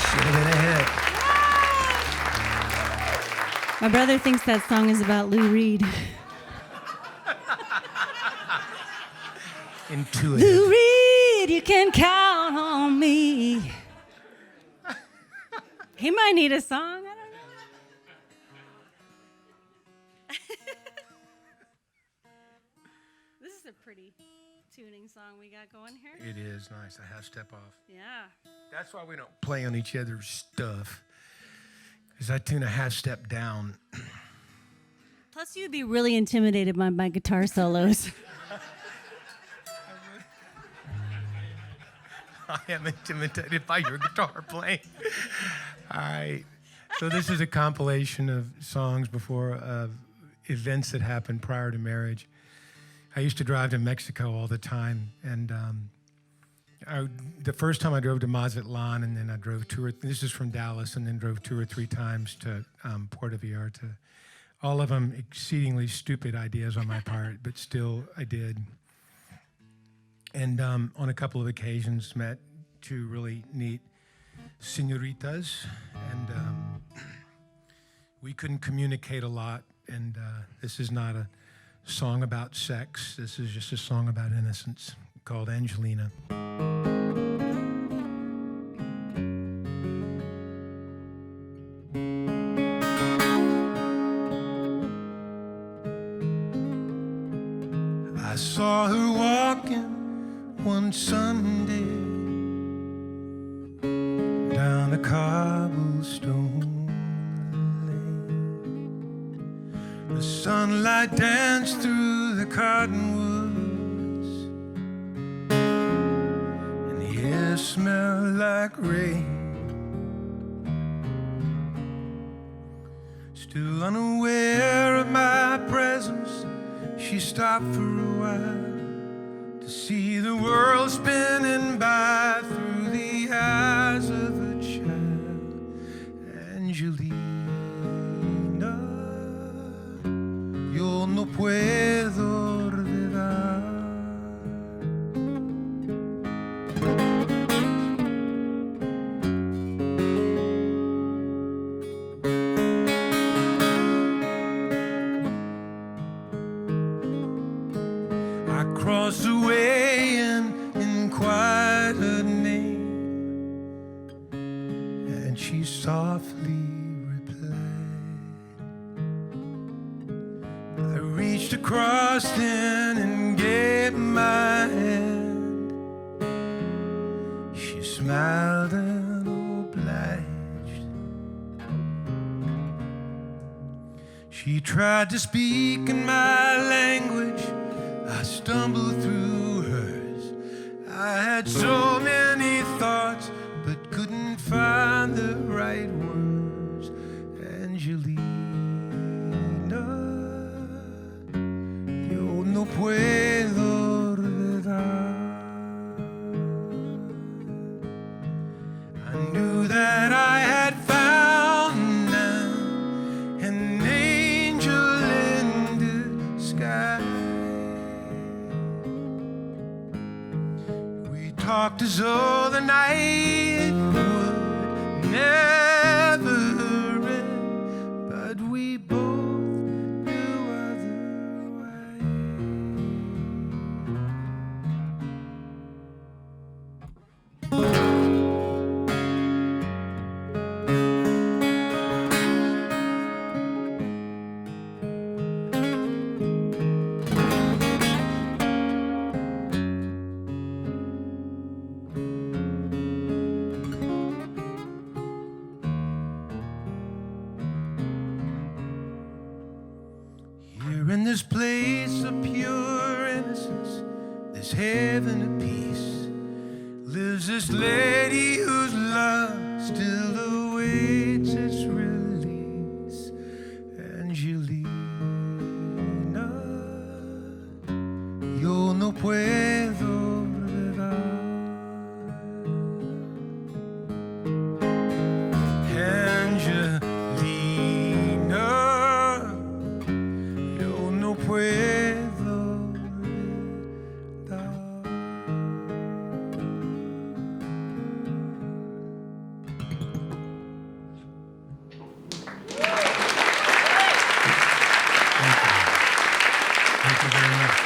Should have been ahead. My brother thinks that song is about Lou Reed. Intuitive. Lou Reed, you can count on me. He might need a song. I don't know. This is a pretty tuning song we got going here. It is nice. I half step off. Yeah. That's why we don't play on each other's stuff. Because I tune a half step down. Plus, you'd be really intimidated by my guitar solos. I am intimidated by your guitar playing. All right. So this is a compilation of songs before events that happened prior to marriage. I used to drive to Mexico all the time, and the first time I drove to Mazatlan, and then I drove this is from Dallas, and then drove 2 or 3 times to Puerto Vallarta. All of them exceedingly stupid ideas on my part, but still I did. And on a couple of occasions met 2 really neat senoritas, and we couldn't communicate a lot. And this is not a song about sex. This is just a song about innocence called Angelina. I saw her walking one Sunday down a cobblestone lane. The sunlight danced through the cottonwoods, and the air smelled like rain. Still unaware of my presence, she stopped for a while to see the world spinning by through the eyes of a child. Angelina, yo no puedo olvidar. I crossed away and inquired her name, and she softly replied. I reached across then and gave my hand. She smiled and obliged. She tried to speak in my language, I stumbled through hers. I had so many thoughts, but couldn't find the right words. Angelina, yo no puedo olvidar. I knew that I had found now an angel in the sky. We talked as though the night would never end, but we both knew otherwise. Here in this place of pure innocence, this heaven of peace, lives this lady whose love still awaits its release. Angelina, yo no puedo olvidar. Angelina, yo no puedo olvidar. Thank you very much.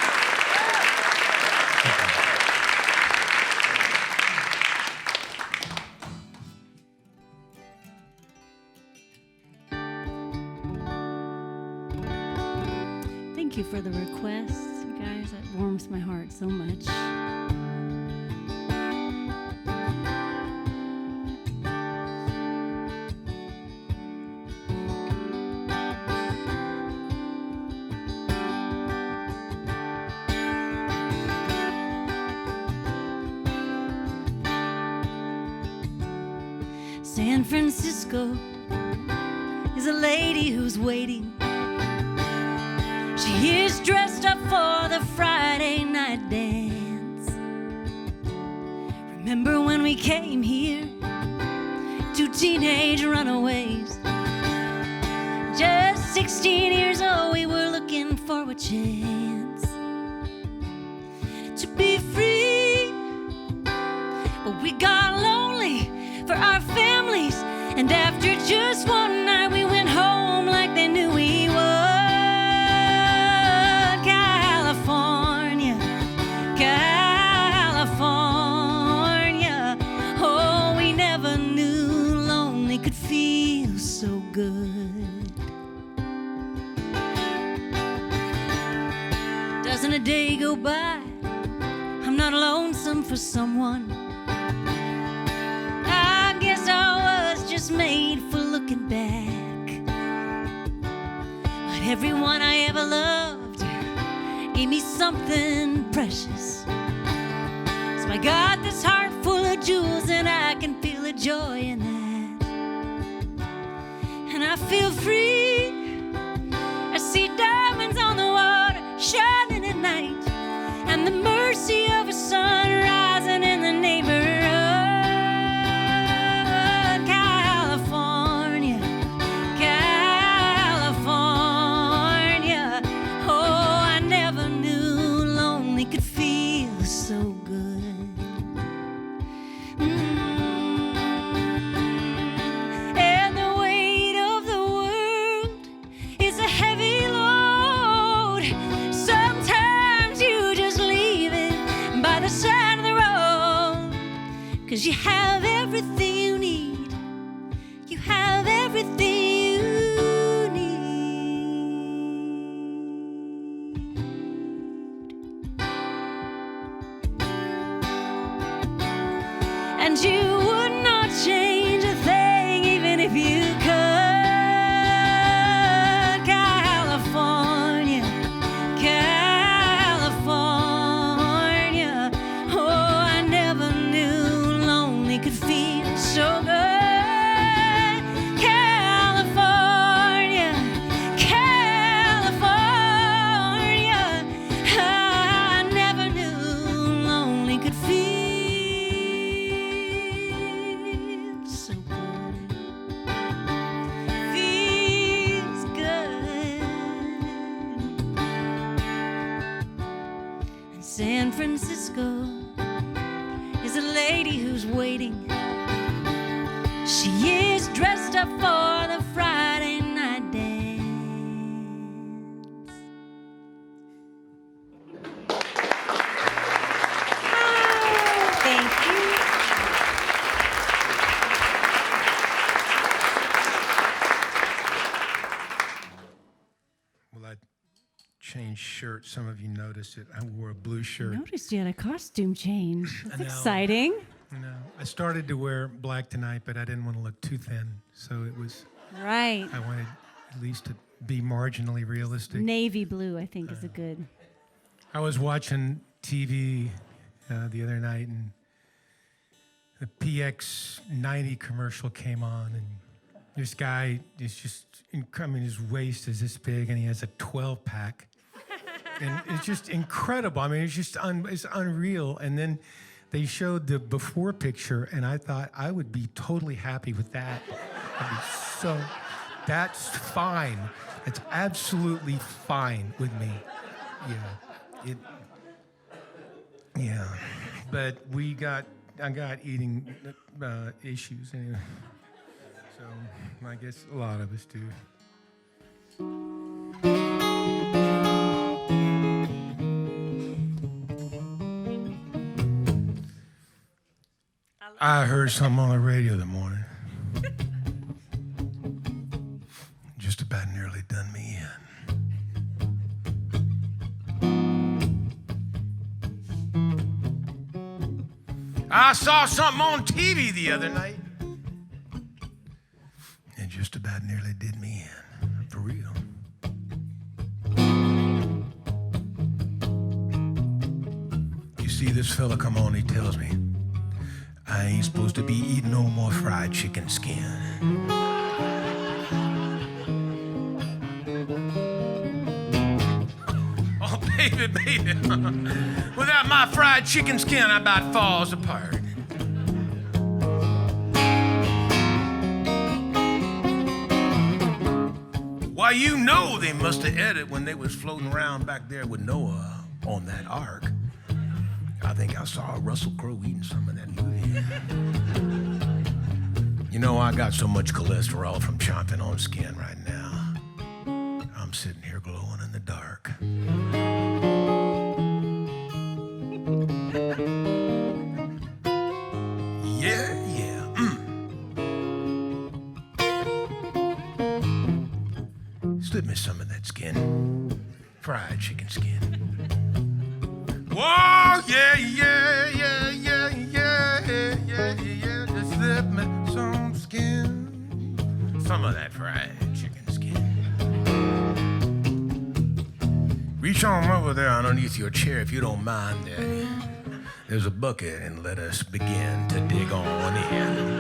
Thank you for the requests, you guys. That warms my heart so much. San Francisco is a lady who's waiting. She is dressed up for the Friday night dance. Remember when we came here, two teenage runaways, just 16 years old, we were looking for a chance to be free. But we got lonely for our families, and after just one night we went home like they knew we would. California, California, oh, we never knew lonely could feel so good. Doesn't a day go by I'm not lonesome for someone? I guess I was just made for looking back. But everyone I ever loved gave me something precious. So I got this heart full of jewels, and I can feel the joy in that. And I feel free. I see diamonds on the water shining at night, and the mercy of a sun rising in the neighborhood. California, California, oh, I never knew lonely could feel so good. And the weight of the world is a heavy load. Sometimes you just leave it by the side of the road, 'cause you have everything you need. You have everything you need. And you would not change a thing even if you could. Francisco is a lady who's waiting. She is dressed up for the Friday night dance. Thank you. Well, I changed shirts. Some of you noticed it. I wore a blue shirt. Noticed you had a costume change. That's know. exciting. You know, I started to wear black tonight, but I didn't want to look too thin. So it was, Right. I wanted at least to be marginally realistic. Navy blue, I think, is a good. I was watching TV the other night, and the PX90 commercial came on, and this guy is just, I mean, his waist is this big, and he has a 12-pack. And it's just incredible. I mean, it's just it's unreal. And then they showed the before picture, and I thought I would be totally happy with that. I'd be so, that's fine. It's absolutely fine with me. Yeah. But I got eating issues anyway. So I guess a lot of us do. I heard something on the radio this morning. Just about nearly done me in. I saw something on TV the other night. It just about nearly did me in. For real. You see this fella come on, he tells me, I ain't supposed to be eating no more fried chicken skin. Oh, baby. Without my fried chicken skin, I about falls apart. Why, you know they must have edited when they was floating around back there with Noah on that ark. I think I saw Russell Crowe eating some of that movie. You know, I got so much cholesterol from chomping on skin right now. I'm sitting here glowing in the dark. Yeah. Slip me some of that skin. Fried chicken skin. Whoa, yeah. Just slip me some skin. Some of that fried chicken skin. Reach on over there underneath your chair if you don't mind, Daddy. There's a bucket, and let us begin to dig on in.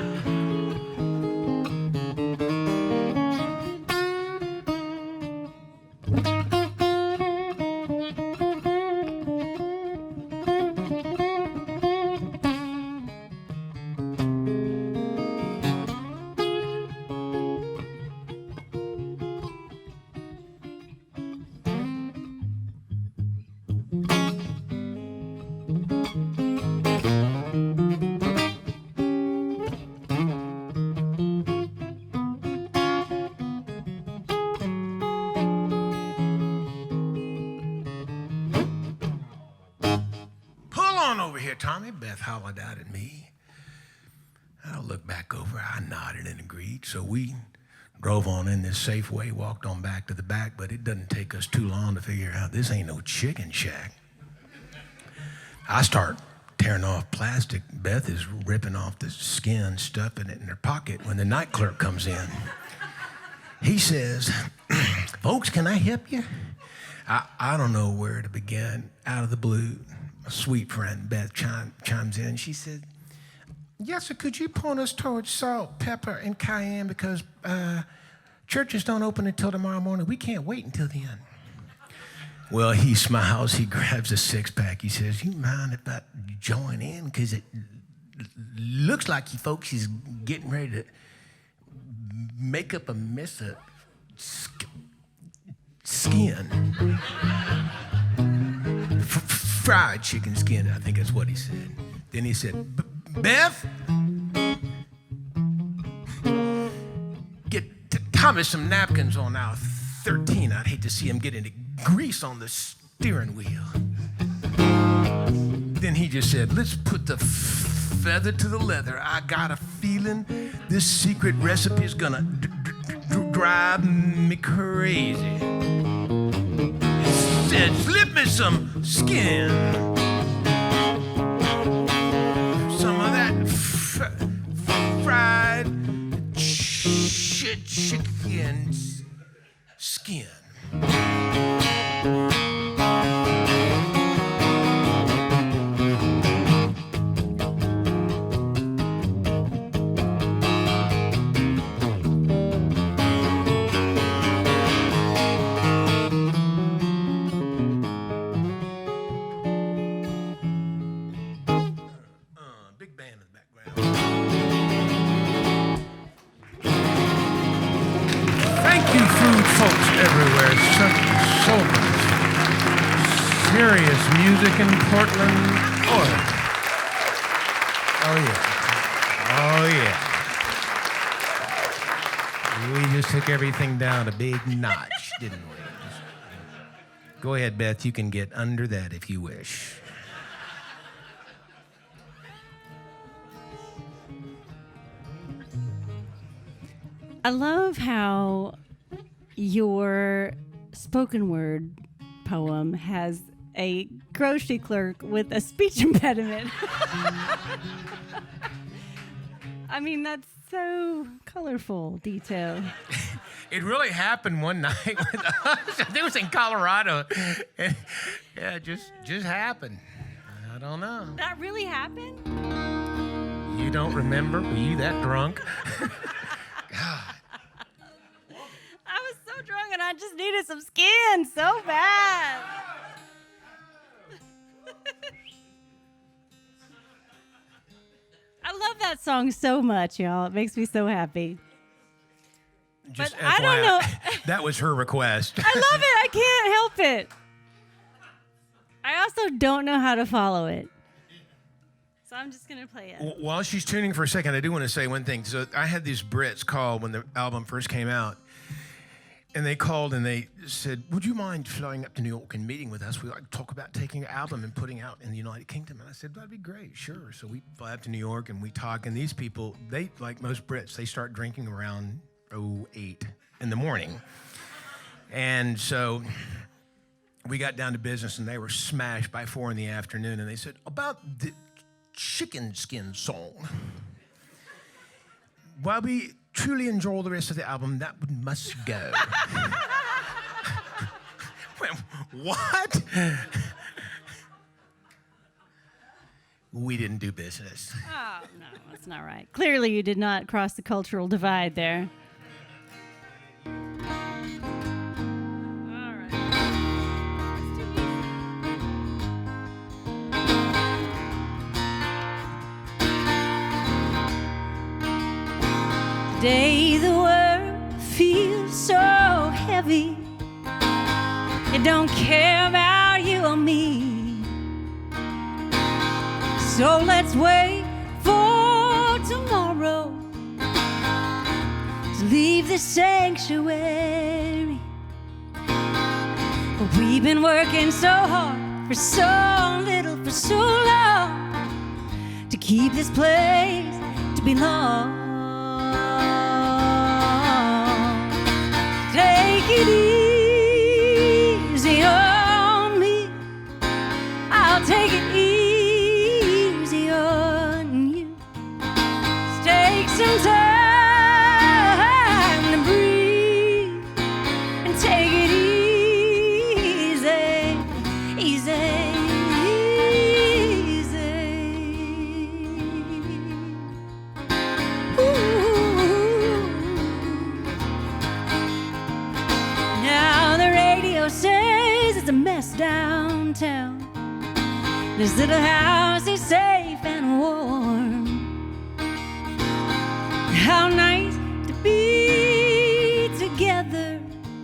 Over here, Tommy. Beth hollered out at me. I looked back over. I nodded and agreed. So we drove on in this Safeway, walked on back to the back, but it doesn't take us too long to figure out this ain't no chicken shack. I start tearing off plastic. Beth is ripping off the skin, stuffing it in her pocket when the night clerk comes in. He says, folks, can I help you? I don't know where to begin. Out of the blue, a sweet friend, Beth, chimes in. She said, yes, sir, could you point us towards salt, pepper, and cayenne because churches don't open until tomorrow morning. We can't wait until then. Well, he smiles. He grabs a six-pack. He says, you mind if I join in? Because it looks like you folks is getting ready to make up a mess of skin. fried chicken skin. I think that's what he said. Then he said, Beth, get Thomas some napkins on aisle 13. I'd hate to see him get any grease on the steering wheel. Then he just said, let's put the feather to the leather. I got a feeling this secret recipe is gonna drive me crazy. He said, slip me some skin. Some of that fried chicken skin. Big band in the background. Thank you, food folks everywhere. So much serious music in Portland, Oregon. Oh yeah. We just took everything down a big notch, didn't we? Go ahead, Beth. You can get under that if you wish. I love how your spoken word poem has a grocery clerk with a speech impediment. I mean, that's so colorful detail. It really happened one night with us. I think it was in Colorado. And, yeah, it just happened. I don't know. That really happened? You don't remember? Were you that drunk? God. I was so drunk and I just needed some skin so bad. I love that song so much, y'all. It makes me so happy. Just but I don't know. That was her request. I love it. I can't help it. I also don't know how to follow it. So I'm just going to play it. While she's tuning for a second, I do want to say one thing. So I had these Brits call when the album first came out. And they called and they said, would you mind flying up to New York and meeting with us? We'd like to talk about taking an album and putting out in the United Kingdom. And I said, that'd be great, sure. So we fly up to New York and we talk. And these people, they, like most Brits, they start drinking around 8 in the morning. And so we got down to business and they were smashed by 4 in the afternoon. And they said, about the chicken skin song. While we truly enjoy the rest of the album, that must go. What? We didn't do business. Oh, no, that's not right. Clearly you did not cross the cultural divide there. All right. Let's do music. Today the world feels so heavy. It don't care about you or me. So let's wait for tomorrow to leave the sanctuary. But we've been working so hard for so little, for so long, to keep this place to belong. Take it easy on me. I'll take it easy on you. Take some time to breathe and take it easy, easy, easy. Ooh. Now the radio says it's a mess downtown. This little house is safe and warm. How nice to be together.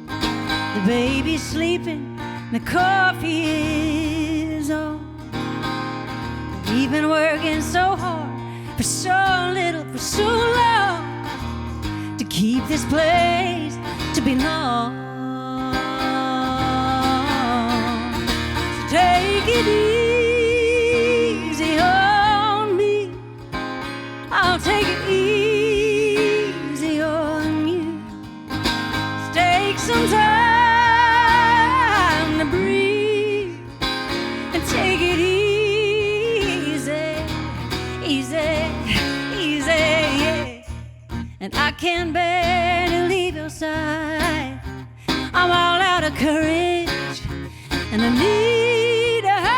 The baby's sleeping, the coffee is on. We've been working so hard for so little, for so long, to keep this place to belong. So take it easy on me, I'll take it easy on you. Let's take some time to breathe and take it easy, easy, easy, yeah. And I can't bear to leave your side. I'm all out of courage and I need a hand.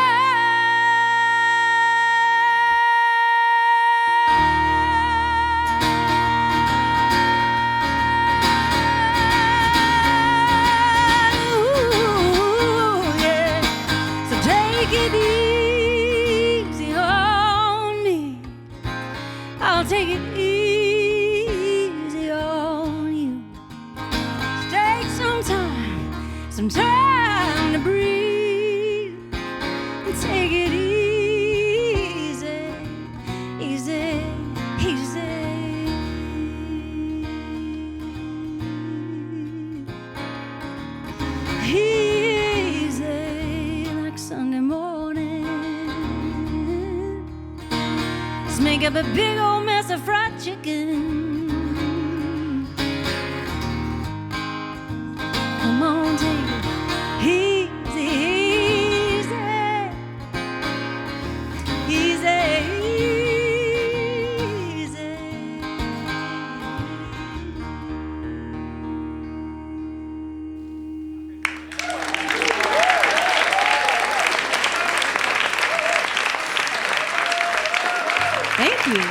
Ooh, yeah. So take it easy on me, I'll take it easy on you. Just take some time to breathe and take it easy, easy, easy. Easy like Sunday morning. Let's make up a big old mess of fried chicken. Come on, take it easy, easy, easy, easy. Thank you.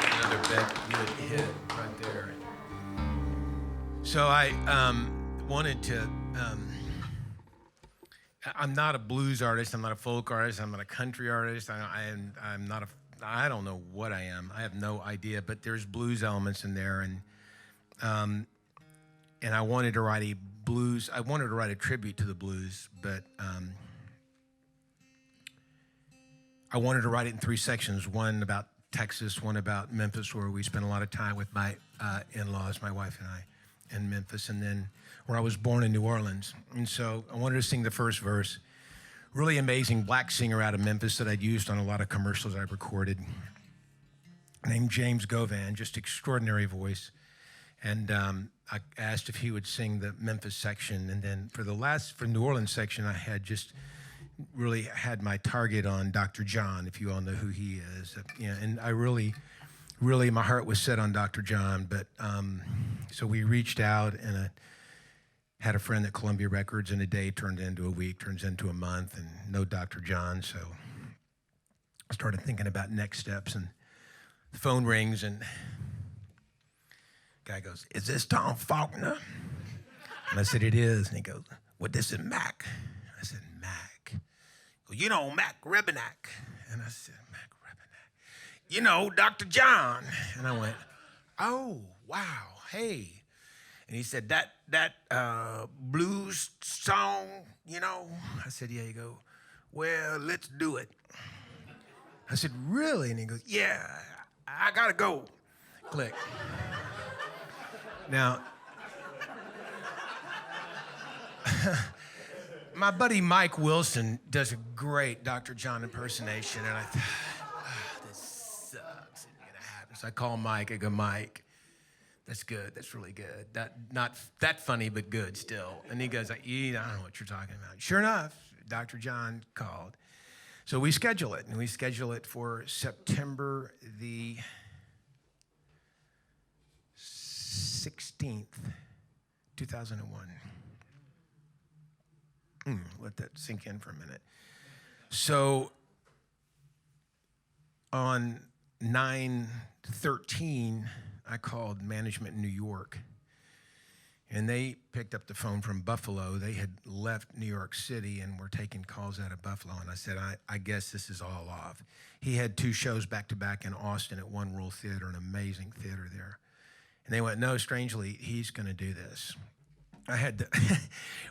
Another Beth good hit right there. So I wanted to. I'm not a blues artist. I'm not a folk artist. I'm not a country artist. I'm not a. I don't know what I am. I have no idea. But there's blues elements in there, and I wanted to write a blues. I wanted to write a tribute to the blues, but I wanted to write it in 3 sections. One about Texas, one about Memphis, where we spent a lot of time with my in-laws, my wife and I, in Memphis, and then where I was born in New Orleans. And so I wanted to sing the first verse. Really amazing black singer out of Memphis that I'd used on a lot of commercials I recorded, named James Govan, just extraordinary voice. And I asked if he would sing the Memphis section. And then for New Orleans section, I had just really had my target on Dr. John, if you all know who he is. And I really, my heart was set on Dr. John. But so we reached out, and I had a friend at Columbia Records, and a day turned into a week, turns into a month, and no Dr. John. So I started thinking about next steps, and the phone rings, and the guy goes, "Is this Tom Faulkner?" And I said, "It is." And he goes, "Well, this is Mac." I said, "Mac?" Well, you know, Mac Rebenak. And I said, "Mac Rebenak. You know, Dr. John." And I went, "Oh, wow, hey." And he said, that blues song, you know?" I said, "Yeah." He go, "Well, let's do it." I said, "Really?" And he goes, "Yeah, I gotta go." Click. Now, my buddy Mike Wilson does a great Dr. John impersonation, and I thought, this sucks. It's gonna happen. So I call Mike. I go, "Mike, that's good. That's really good. Not that funny, but good still." And he goes, "I don't know what you're talking about." Sure enough, Dr. John called. So we schedule it, and we schedule it for September the 16th, 2001. Let that sink in for a minute. So on 9/13, I called management in New York, and they picked up the phone from Buffalo. They had left New York City and were taking calls out of Buffalo, and I said, I guess this is all off. He had 2 shows back-to-back in Austin at One World Theater, an amazing theater there. And they went, "No, strangely, he's going to do this."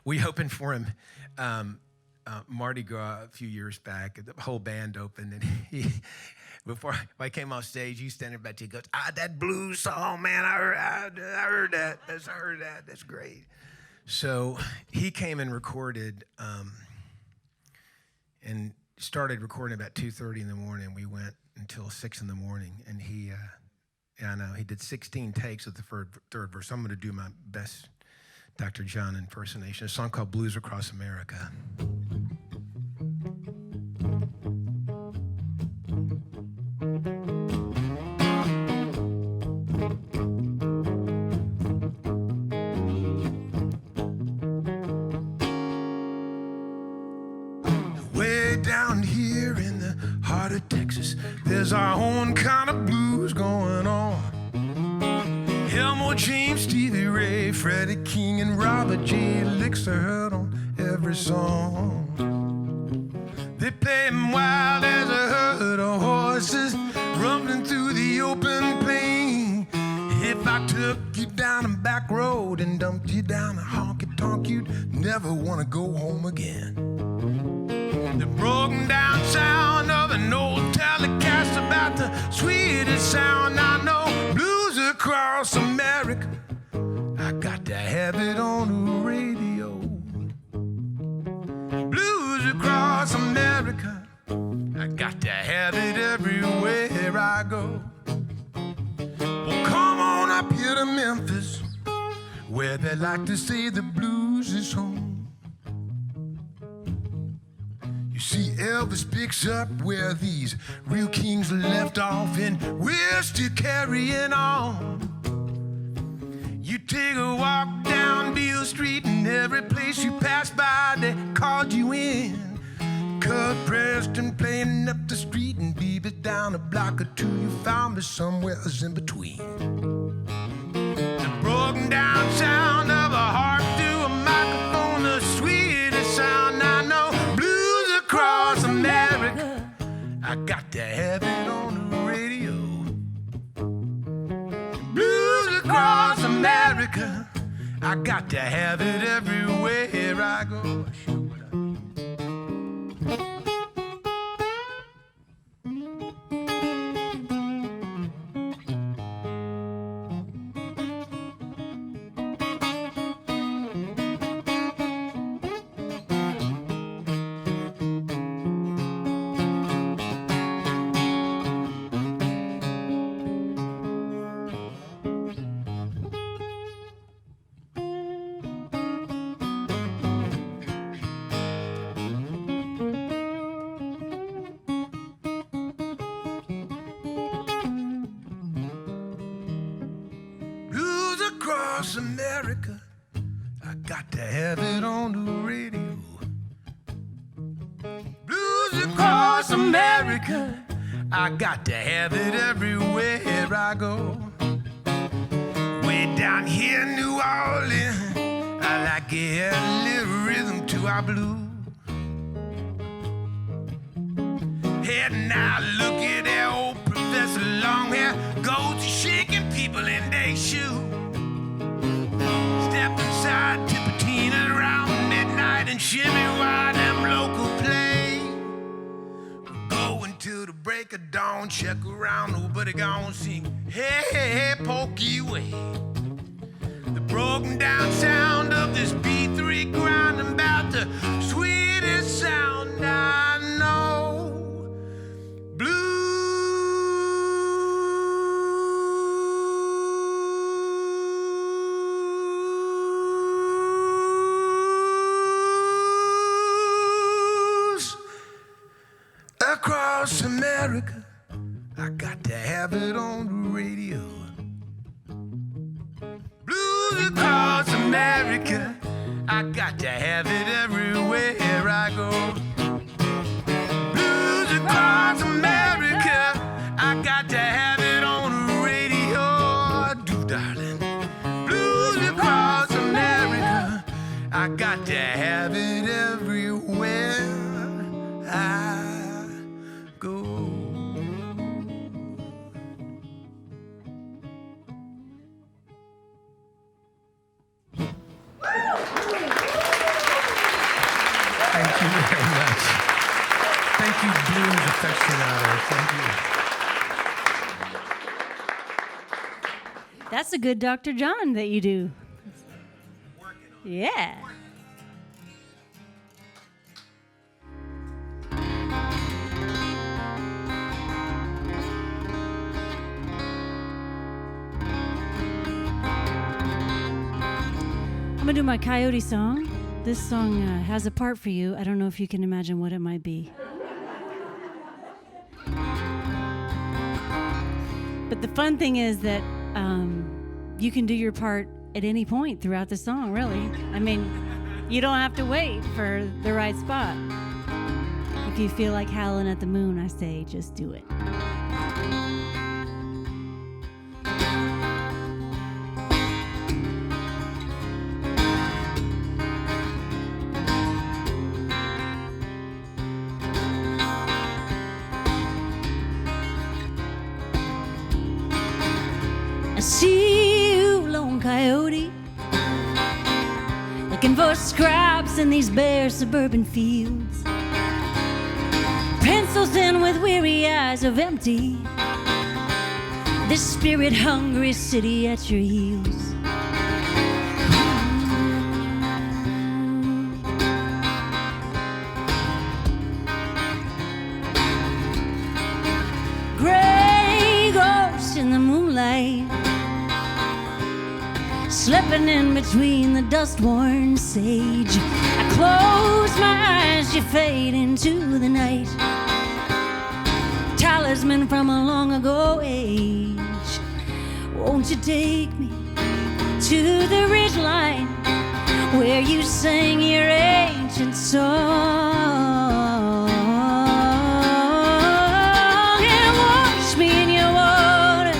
We opened for him Mardi Gras a few years back. The whole band opened, and before I came off stage, he's standing back there. He goes, that blues song, man, I heard that. I heard that. That's great. So he came and recorded, and started recording about 2:30 in the morning. We went until 6 in the morning, and he did 16 takes of the third verse. I'm going to do my best Dr. John impersonation. A song called Blues Across America. Way down here in the heart of Texas, there's our own kind of blues going on. Elmore James, Stevie Ray, Freddie King, and Robert J. Licks are heard on every song. They play 'em wild as a herd of horses rumbling through the open plain. If I took you down a back road and dumped you down a honky-tonk, you'd never want to go home again. The broken down sound of an old telecast about the sweetest sound I know. Blues across America, I got to have it on the radio. Blues across America, I got to have it everywhere I go. Well, come on up here to Memphis, where they like to say the blues is home. You see, Elvis picks up where these real kings left off, and we're still carrying on. You take a walk down Beale Street, and every place you pass by, they called you in. Cub Preston playing up the street, and Beavis down a block or two. You found me somewhere in between. The broken down sound of a heart through a microphone, the sweetest sound I know. Across America, I got to have it on the radio. Blues across America, I got to have it everywhere I go. Across America, I got to have it on the radio. Blues across America, I got to have it everywhere I go. Way down here in New Orleans, I like to add a little rhythm to our blues. Hey, now look at that old Professor Longhair, goes shaking people in their shoes. Step inside Tipitina's around midnight and shimmy while them local play. We'll go until the break of dawn, check around, nobody gonna sing. Hey, hey, hey, pokey way. The broken down sound of this B3 grinding about the sweetest sound I know. Across America, I got to have it on the radio. Blues across America, I got to have it everywhere I go. Blues across America, I got to have it on the radio. I do, darling. Blues across America, I got to have it everywhere I go. Thank you. affectionado. Thank you. That's a good Dr. John that you do. Yeah. I'm gonna do my coyote song. This song has a part for you. I don't know if you can imagine what it might be. But the fun thing is that you can do your part at any point throughout the song, really. I mean, you don't have to wait for the right spot. If you feel like howling at the moon, I say just do it. I see you, lone coyote, looking for scraps in these bare suburban fields. Pencils in with weary eyes of empty, this spirit-hungry city at your heels. Gray ghost in the moonlight, slipping in between the dust-worn sage. I close my eyes, you fade into the night. Talisman from a long ago age. Won't you take me to the ridgeline where you sang your ancient song and wash me in your water?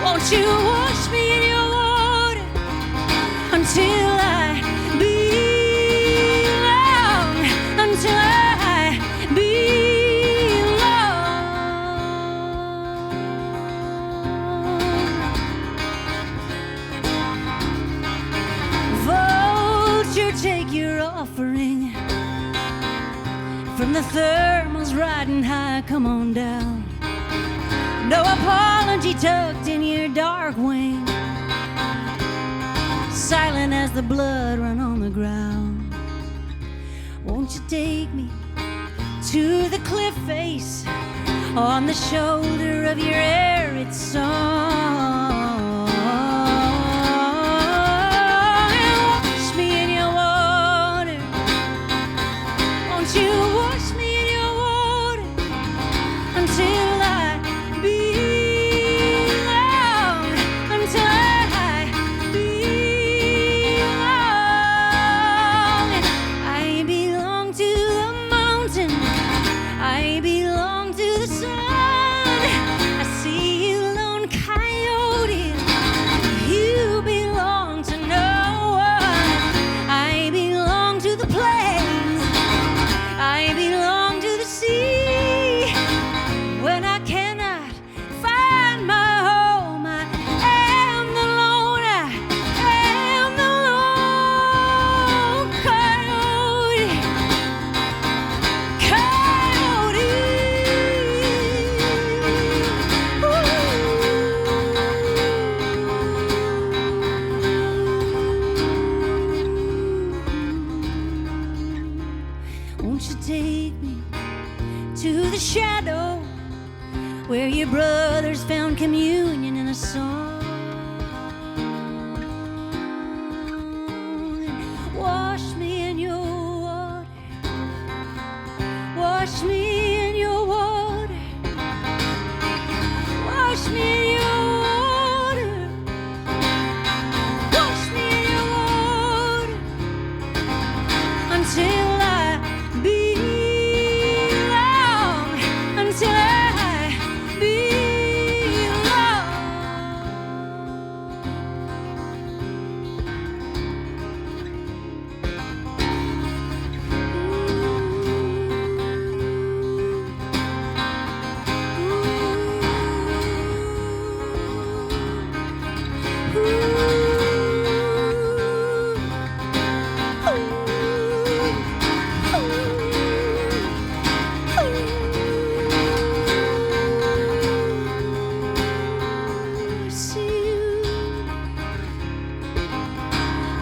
Won't you wash me in your water until I belong, until I belong. Vulture, take your offering from the thermals riding high, come on down. No apology tucked in your dark wing, silent as the blood run on the ground. Won't you take me to the cliff face on the shoulder of your arid song and wash me in your water? Won't you wash me in your water until I belong, until I belong? I belong to the mountain, I belong to the sun. I see you, lone coyote,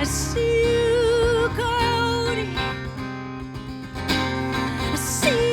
I see you, Coyote. I see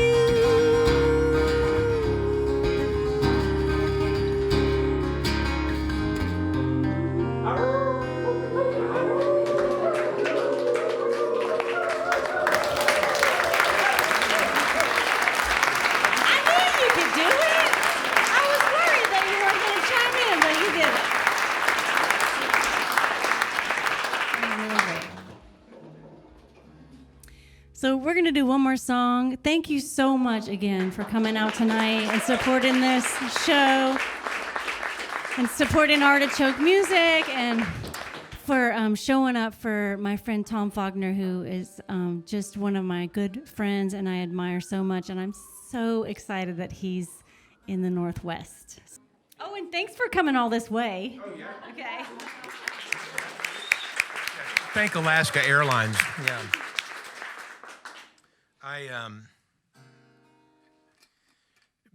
So we're going to do one more song. Thank you so much again for coming out tonight and supporting this show and supporting Artichoke Music and for showing up for my friend Tom Faulkner, who is just one of my good friends and I admire so much. And I'm so excited that he's in the Northwest. Oh, and thanks for coming all this way. Oh, yeah. Okay. Thank Alaska Airlines. Yeah.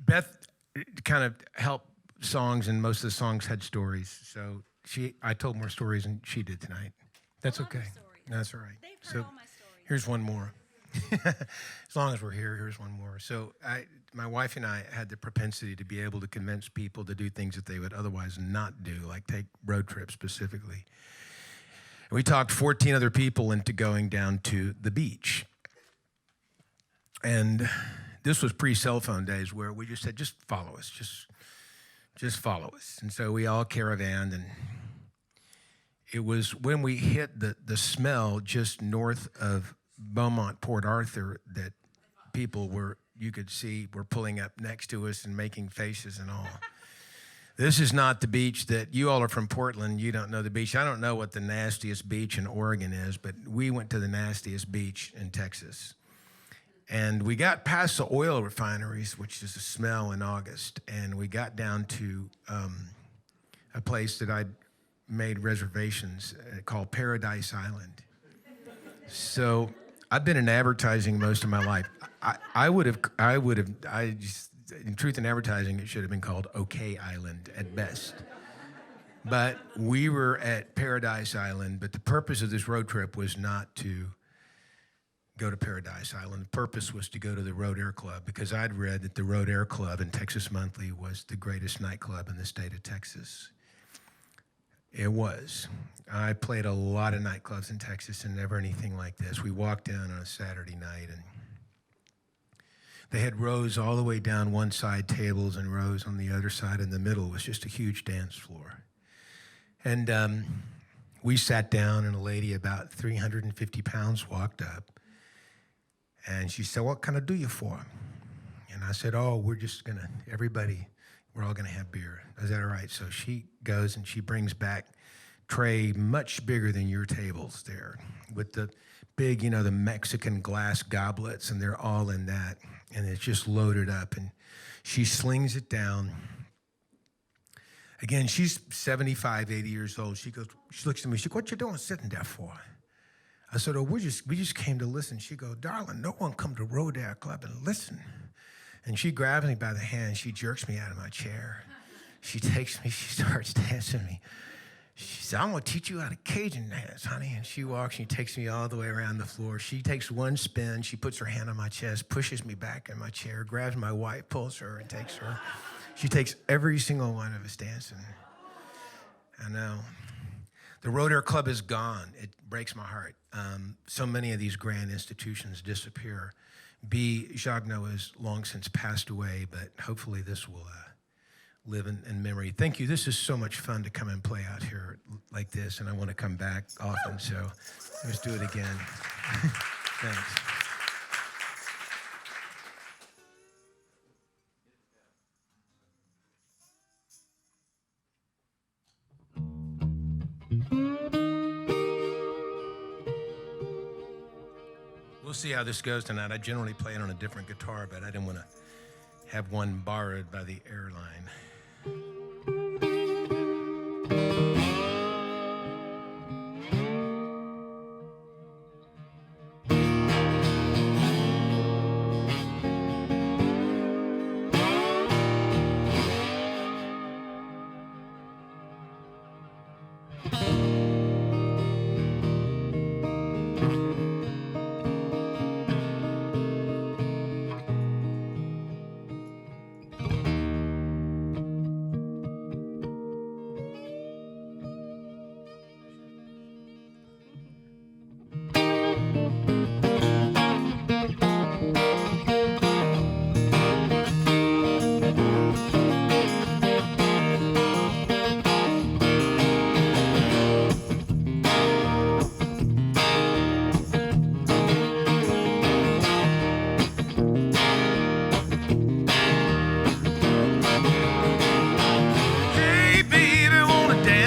Beth kind of helped songs, and most of the songs had stories. So I told more stories than she did tonight. That's okay. That's all right. They've heard all my stories. Here's one more. As long as we're here, here's one more. So my wife and I had the propensity to be able to convince people to do things that they would otherwise not do, like take road trips specifically. And we talked 14 other people into going down to the beach. And this was pre-cell phone days where we just said, just follow us, just follow us. And so we all caravanned, and it was when we hit the smell just north of Beaumont, Port Arthur, that people you could see were pulling up next to us and making faces and all. This is not the beach that you all are from Portland. You don't know the beach. I don't know what the nastiest beach in Oregon is, but we went to the nastiest beach in Texas. And we got past the oil refineries, which is a smell in August, and we got down to a place that I'd made reservations called Paradise Island. So I've been in advertising most of my life. In truth in advertising, it should have been called OK Island at best. But we were at Paradise Island, but the purpose of this road trip was not to go to Paradise Island. The purpose was to go to the Road Air Club, because I'd read that the Road Air Club in Texas Monthly was the greatest nightclub in the state of Texas. It was. I played a lot of nightclubs in Texas and never anything like this. We walked down on a Saturday night, and they had rows all the way down one side, tables, and rows on the other side. In the middle was just a huge dance floor. And we sat down, and a lady about 350 pounds walked up. And she said, "What can I do you for?" And I said, "Oh, we're all going to have beer." I said, "All right." So she goes and she brings back tray much bigger than your tables there with the big, the Mexican glass goblets, and they're all in that. And it's just loaded up. And she slings it down. Again, she's 75, 80 years old. She looks at me, she goes, "What you doing sitting there for?" I said, "Oh, we just came to listen." She goes, "Darling, no one come to Road Air Club and listen." And she grabs me by the hand. She jerks me out of my chair. She takes me. She starts dancing me. She said, "I'm going to teach you how to Cajun dance, honey." And she walks, and she takes me all the way around the floor. She takes one spin. She puts her hand on my chest, pushes me back in my chair, grabs my wife, pulls her, and takes her. She takes every single one of us dancing. I know. The Road Air Club is gone. It breaks my heart. So many of these grand institutions disappear. B. Jagneau has long since passed away, but hopefully this will live in memory. Thank you. This is so much fun to come and play out here like this, and I want to come back often, so let's do it again. Thanks. We'll see how this goes tonight. I generally play it on a different guitar, but I didn't want to have one borrowed by the airline.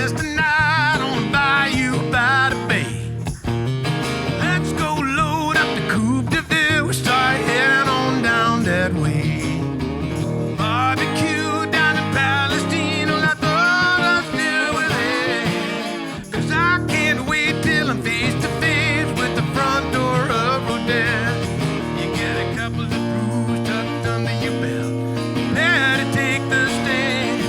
dance tonight on the bayou by the bay. Let's go load up the Coupe de Ville. We start heading on down that way. Barbecue down in Palestine. Let the others deal with it. 'Cause I can't wait till I'm face to face with the front door of Rodin. You get a couple of brews tucked under your belt. Let it take the stand.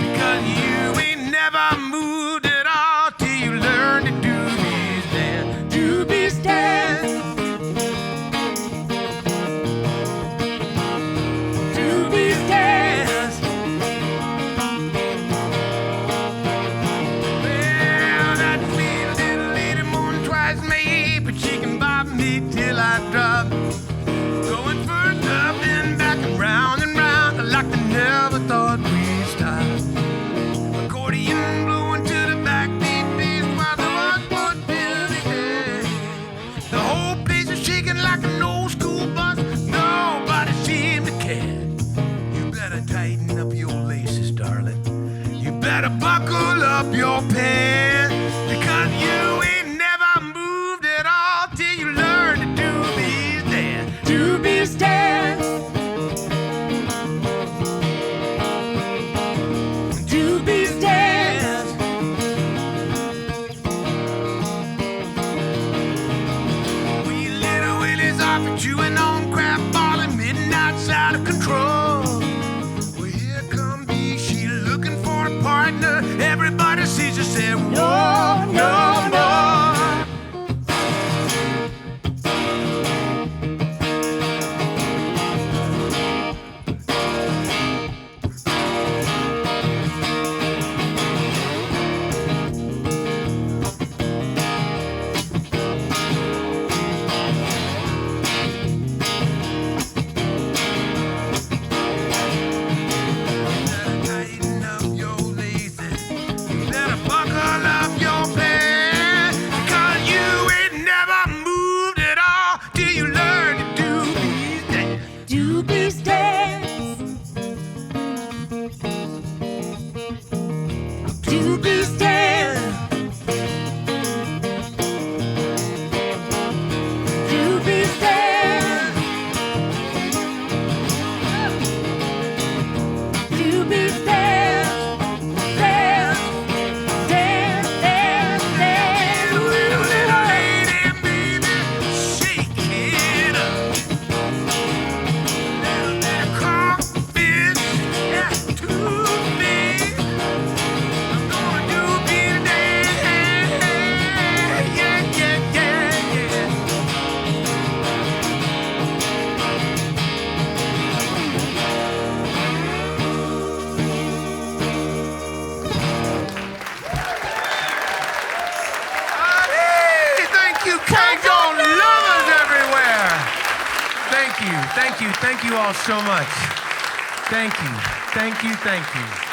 Because you ain't never moved at all till you learn to do these dance. Doobies dance. Doobies dance. Well, that sweet little lady more than twice me, but she can bob me till I drop. Going first up and back and round like I never thought we'd stop. Accordion blowing to the backbeat beat while the rock was building it. The whole place is shaking like an old school bus. Nobody seemed to care. You better tighten up your laces, darling. You better buckle up your pants. Because you ain't never moved at all till you learn to do these dance. Doobies dance. Doobies dance. We little Willies off and chewing on crap, balling midnight's out of control. Well, here come B, she looking for a partner. Everybody sees her say, whoa, no, no. Tighten up your laces. You better buckle up your pants. Because you ain't never moved at all till you learn to do these dance. Doobies dance. Doobies dance. Doobies dance. Doobies dance. Dance. Dance, dance, dance. Little lady, baby, shake it up. Little crawfish, yeah, too big. I'm gonna do big dance. Yeah, yeah, yeah, yeah. Hey, thank you, K-Go lovers everywhere. Thank you all so much. Thank you.